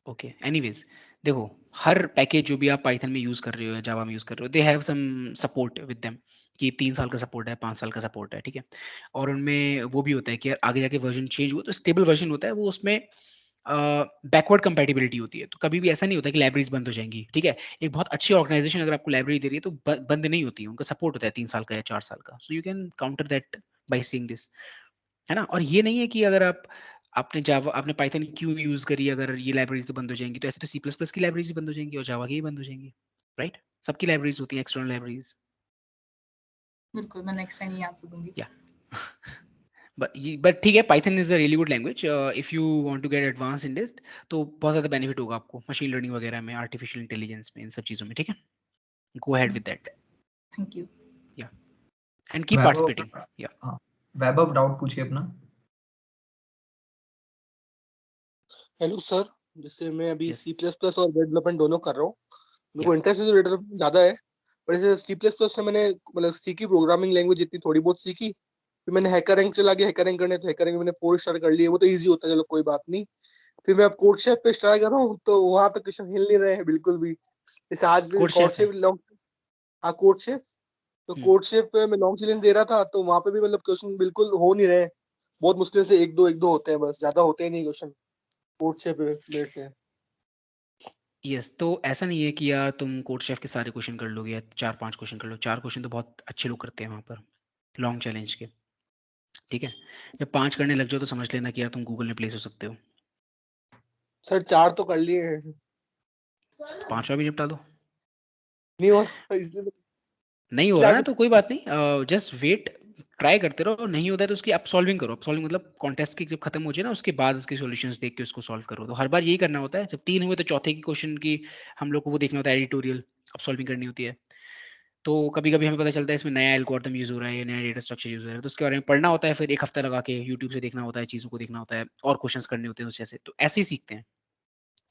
ओके, एनीवेज देखो, हर पैकेज जो भी आप पाइथन में यूज़ कर रहे हो या जावा में यूज़ कर रहे हो, they have some support with them, कि 3 साल का सपोर्ट है, 5 साल का सपोर्ट है, ठीक है। और उनमें वो भी होता है कि यार आगे जाके वर्जन चेंज हुआ तो स्टेबल वर्जन होता है वो, उसमें बैकवर्ड कंपैटिबिलिटी होती है। तो कभी भी ऐसा नहीं होता कि लाइब्रेरीज बंद हो जाएंगी, ठीक है। एक बहुत अच्छी ऑर्गेनाइजेशन अगर आपको लाइब्रेरी दे रही है तो बंद नहीं होती है, उनका सपोर्ट होता है 3 साल का या 4 साल का। So you can counter that by seeing this, है ना। और ये नहीं है कि अगर आपने पाइथन क्यों यूज करी, अगर ये लाइब्रेरीज तो बंद हो जाएंगी, तो ऐसे तो सी प्लस प्लस की लाइब्रेरीज बंद हो जाएंगी और जावा की भी बंद हो जाएंगी, राइट। सबकी लाइब्रेरीज होती हैं एक्सटर्नल लाइब्रेरीज, बिल्कुल, मैं नेक्स्ट टाइम ये आंसर दूँगी। या बट ठीक है, Python is a really good language if you want to get advance in this. तो बहुत ज़्यादा बेनिफिट होगा आपको मशीन लर्निंग वगैरह में, आर्टिफिशियल इंटेलिजेंस में, इन सब चीज़ों में, ठीक है। Go ahead with that. Thank you. And keep Vaibhav participating. या हाँ, वैभव डाउट पूछिए अपना। हेलो सर, जैसे मैं अभी Yes. सी प्लस प्लस और वेब डेवलपमेंट दोनों कर रहा हूँ। मेरे को Yeah. इंटरेस्ट तो डेवलपमेंट ज्यादा है, पर जैसे सी प्लस प्लस से मैंने मतलब सीखी प्रोग्रामिंग लैंग्वेज इतनी थोड़ी बहुत सीखी। फिर मैंने हैकररैंक चला गया, हैकररैंक करने तो हैकररैंक मैंने 4 स्टार कर लिए, वो तो इजी होता है, चलो कोई बात नहीं। फिर मैं अब कोड शेफ पे ट्राई कर रहा हूँ, तो वहां तक क्वेश्चन हिल नहीं रहे हैं बिल्कुल भी। जैसे आज code code chef chef long, हाँ कोड शेफ, तो हम्म। कोड शेफ पे मैं लॉन्ग चैलेंज दे रहा था, तो वहां पे भी मतलब क्वेश्चन बिल्कुल हो नहीं रहे हैं। बहुत मुश्किल से एक दो होते हैं, बस ज्यादा होते ही नहीं क्वेश्चन कोड शेफ मेरे से। यस, तो ऐसा नहीं है कि यार तुम कोड शेफ के सारे क्वेश्चन कर लोगे या 4-5 क्वेश्चन कर लो। 4 क्वेश्चन तो बहुत अच्छे लोग करते हैं वहाँ पर लॉन्ग चैलेंज के, ठीक है। जब 5 करने लग जाओ तो समझ लेना कि यार तुम गूगल में प्लेस हो सकते हो। सर 4 तो कर लिए हैं, तो 5वां भी निपटा दो। नहीं हो रहा इसलिए नहीं हो रहा क्या ना तो कोई बात नहीं, जस्ट वेट, ट्राई करते रहो। नहीं होता है तो उसकी अब सॉल्विंग करो। अब सॉल्विंग मतलब कॉन्टेस्ट की जब खत्म हो जाए ना उसके बाद उसके सॉल्यूशंस देख के उसको सॉल्व करो। तो हर बार यही करना होता है। जब 3 हुए तो चौथे की क्वेश्चन की हम लोग को वो देखना होता है, एडिटोरियल अब सॉल्विंग करनी होती है। तो कभी कभी हमें पता चलता है इसमें नया एल्गोरिथम यूज हो रहा है या नया डेटा स्ट्रक्चर यूज हो रहा है, तो उसके बारे में पढ़ना होता है। फिर एक हफ्ता लगा के यूट्यूब से देखना होता है, चीज़ों को देखना होता है और क्वेश्चंस करने होते हैं उस जैसे। तो ऐसे ही सीखते हैं,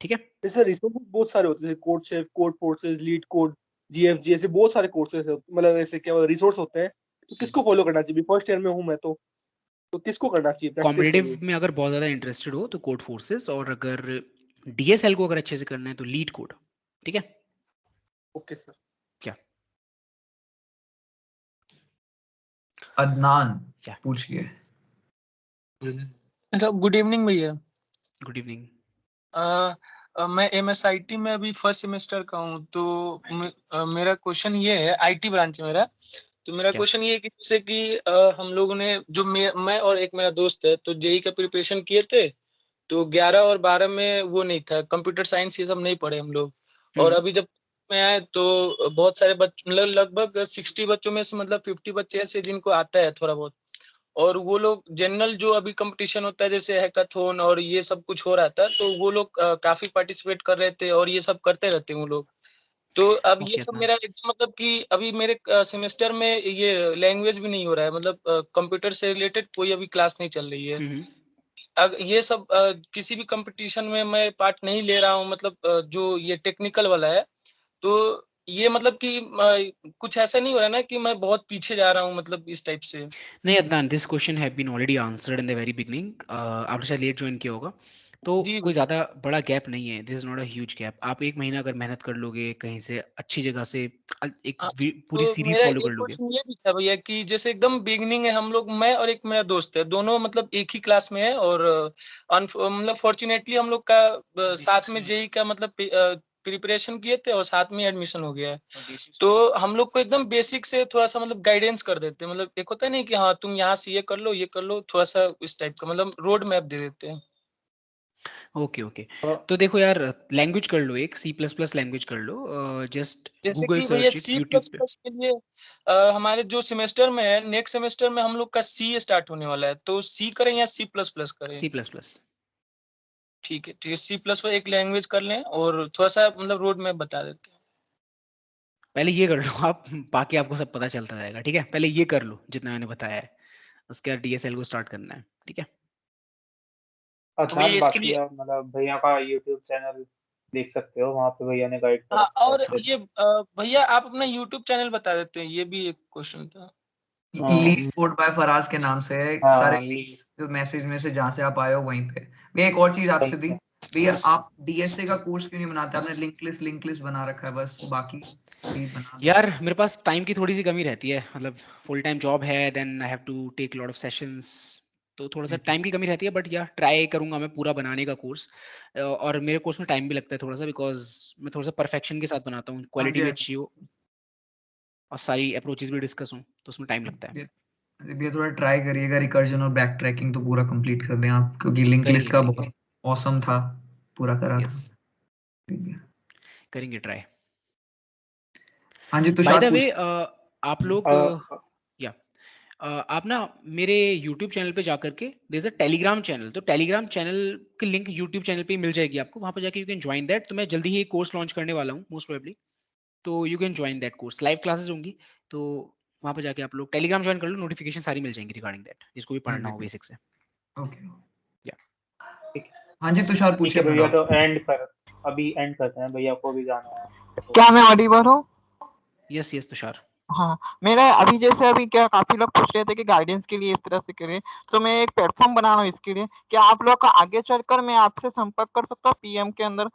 ठीक है। जैसे रिसोर्सेज बहुत सारे होते हैं, code chef, code forces, leet code, GFG, ऐसे बहुत सारे कोर्सेज है, मतलब ऐसे क्या रिसोर्स होते हैं। तो किसको फॉलो करना चाहिए? फर्स्ट ईयर में हूँ मैं, तो किसको करना चाहिए प्रैक्टिस के कॉम्पिटिटिव लिए? में अगर बहुत ज़्यादा इंटरेस्टेड हो तो कोड फोर्सेस, और अगर डीएसएल को अगर अच्छे से करना है तो लीड कोड, ठीक है। Okay sir. क्या अदनान या पूछिए। गुड इवनिंग भैया। Good evening. मैं एमएसआईटी में अभी फर्स्ट सेमेस्टर का हूँ, तो मेरा क्वेश्चन ये है, आईटी ब्रांच है मेरा। तो मेरा क्या क्वेश्चन ये है कि जैसे कि हम लोगों ने जो मैं और एक मेरा दोस्त है, तो जेई का प्रिपरेशन किए थे। तो 11 और 12 में वो नहीं था, कंप्यूटर साइंस ये सब नहीं पढ़े हम लोग। और अभी जब मैं आए तो बहुत सारे बच्चे, मतलब लगभग 60 बच्चों में से मतलब 50 बच्चे ऐसे जिनको आता है थोड़ा बहुत। और वो लोग जनरल जो अभी कंपटीशन होता है जैसे हैकाथॉन और ये सब कुछ हो रहा था, तो वो लोग काफी पार्टिसिपेट कर रहे थे और ये सब करते रहते हैं वो लोग। तो अब ये ओके सब अदनान। मेरा मतलब कि अभी मेरे सेमेस्टर में ये लैंग्वेज भी नहीं हो रहा है, मतलब कंप्यूटर से रिलेटेड कोई अभी क्लास नहीं चल रही है। ये सब किसी भी कंपटीशन में मैं पार्ट नहीं ले रहा हूँ, मतलब जो ये टेक्निकल वाला है। तो ये मतलब कि कुछ ऐसा नहीं हो रहा ना कि मैं बहुत पीछे जा रहा हूँ, मतलब इस टाइप से। नहीं Adnan, this question have been already answered in the very beginning. आपने शायद लेट ज्वाइन किया होगा, तो जी कोई ज़्यादा बड़ा गैप नहीं है। This is not a huge gap. आप 1 महीना अगर मेहनत कर लोगे कहीं से अच्छी जगह से, एक हाँ, पूरी तो सीरीज मेरा फॉलो कर एक लोगे। क्वेश्चन ये भी था भैया कि जैसे एकदम बिगनिंग है हम लोग, मैं और एक मेरा दोस्त है, दोनों मतलब एक ही क्लास में है। और मतलब फॉर्चुनेटली हम लोग का साथ में जेई का मतलब प्रिपरेशन किए थे और साथ में एडमिशन हो गया है। तो हम लोग को एकदम बेसिक से थोड़ा सा मतलब गाइडेंस कर देते हैं, मतलब एक होता है नहीं कि हाँ तुम यहाँ से ये कर लो, ये कर लो, थोड़ा सा इस टाइप का मतलब रोड मैप दे देते हैं। Okay okay. तो देखो यार, लैंग्वेज कर लो, एक सी प्लस प्लस लैंग्वेज कर लो। जस्ट जैसे गूगल कि भैया search it C YouTube plus पे। प्लस के लिए हमारे जो सेमेस्टर में है, नेक्स्ट सेमेस्टर में हम लोग का सी स्टार्ट होने वाला है, तो सी करें या सी प्लस प्लस करें? C plus plus. ठीक है, ठीक है, सी प्लस प्लस एक लैंग्वेज कर लें और थोड़ा सा मतलब रोड मैप बता देते हैं। पहले ये कर लो आप, बाकी आपको सब पता चलता जाएगा, ठीक है। पहले ये कर लो जितना मैंने बताया है, उसके बाद डीएसएल को स्टार्ट करना है, ठीक है। तो भैया अदनान, इसके बाकी लिए आप मतलब भैया का यूट्यूब चैनल देख सकते हो, वहाँ पे भैया ने गाइड कर हाँ, रखा है और अच्छे से। ये भैया आप अपना यूट्यूब चैनल बता देते हैं, ये भी एक क्वेश्चन था। लीड कोड बाय फराज के नाम से है, सारे हाँ, लिंक्स जो मैसेज में से जहां से आप आए हो वहीं पे। भैया एक और चीज आपसे थी, भैया आप डीएसए का कोर्स क्यों नहीं बनाते? आपने लिंक लिस्ट बना रखा है, बस बाकी भी बना दो। यार मेरे पास टाइम की थोड़ी सी कमी रहती है, मतलब फुल टाइम जॉब है, then I have to take lot of sessions, तो थोड़ा सा टाइम की कमी रहती है। बट यार ट्राई करूंगा मैं पूरा बनाने का कोर्स। और मेरे कोर्स में टाइम भी लगता है थोड़ा सा, बिकॉज मैं थोड़ा सा परफेक्शन के साथ बनाता हूँ, हाँ क्वालिटी भी भैया, अच्छी हो और सारी अप्रोचेस भी डिस्कस हों, तो उसमें टाइम लगता है। भैया थोड़ा ट्राई करिएगा, रिकर्जन और बैक ट्रैकिंग तो पूरा कंप्लीट कर दें आप, क्योंकि लिंक लिस्ट करेंगे का करेंगे। बहुत औसम था, पूरा करा यस, था। ठीक है। करेंगे ट्राई। हाँ जी, बाय द तुषार वे, पूछ। आप लोग या आप ना मेरे YouTube चैनल पे जाकर के, there is a Telegram channel, तो टेलीग्राम चैनल की लिंक YouTube चैनल पे ही मिल जाएगी आपको, वहां पर जाके यू कैन ज्वाइन दैट। तो मैं जल्दी ही एक कोर्स लॉन्च करने वाला हूँ मोस्ट प्रोबेबली, तो you can join that course. Live classes होंगी, तो वहाँ पे जाके आप लोग टेलीग्राम ज्वाइन कर लो, नोटिफिकेशन सारी मिल जाएंगी रिगार्डिंग दैट, जिसको भी पढ़ना हो बेसिक से। ओके या हाँ जी तुषार ठीक पूछिए है भैया, अपना तो अभी एंड करते हैं, भैया को भी जाना है तो। क्या मैं ऑडिबल हूँ? Yes yes Tushar. हाँ, मेरा अभी क्या काफी लोग पूछ रहे थे कि गाइडेंस के लिए इस तरह से करें, तो मैं एक प्लेटफॉर्म बना रहा हूँ इसके लिए। क्या आप लोग का आगे चलकर मैं आपसे संपर्क कर सकता हूँ पीएम के अंदर,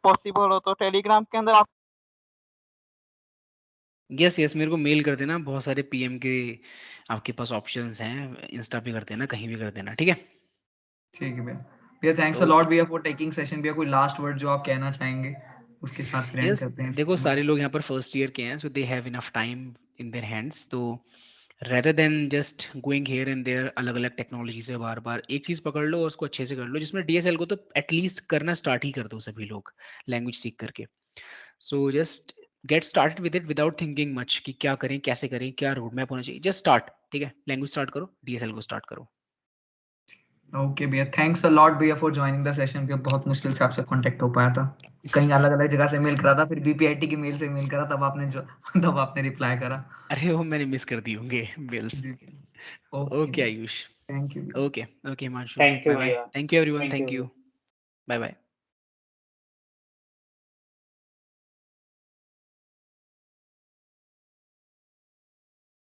पॉसिबल हो तो टेलीग्राम के अंदर आप? यस यस, मेरे को मेल कर देना, बहुत सारे पीएम के आपके पास ऑप्शंस हैं, इंस्टा पे कर देना, कहीं भी कर देना, ठीक है? ठीक है भैया। भैया थैंक्स अ लॉट भैया फॉर टेकिंग सेशन। भैया कोई लास्ट वर्ड जो आप कहना चाहेंगे उसके साथ फिर एंड यस, करते हैं देखो सारे लोग यहाँ पर फर्स्ट ईयर के हैं, so they have enough time in their hands, तो rather than just going here and there अलग अलग टेक्नोलॉजी से बार बार, एक चीज़ पकड़ लो और उसको अच्छे से कर लो, जिसमें डीएसएल को तो एटलीस्ट करना स्टार्ट ही कर दो सभी लोग लैंग्वेज सीख करके। So just get started with it without thinking much कि क्या करें, कैसे करें, क्या रोड मैप होना चाहिए, जस्ट स्टार्ट, ठीक है? लैंग्वेज स्टार्ट करो, डीएसएल को स्टार्ट करो। ओके भैया थैंक्स अ लॉट भैया फॉर ज्वाइनिंग द सेशन। भैया बहुत मुश्किल से आपसे कांटेक्ट हो पाया था, कहीं अलग अलग जगह से मेल करा था, फिर बीपीआईटी की मेल से मेल करा, तब आपने रिप्लाई करा। अरे वो मैंने मिस कर दी होंगे मेल्स। जी okay okay Ayush, thank you. Okay okay Himanshu, thank you bye bye, भैया, thank you everyone, thank thank you. You, bye bye.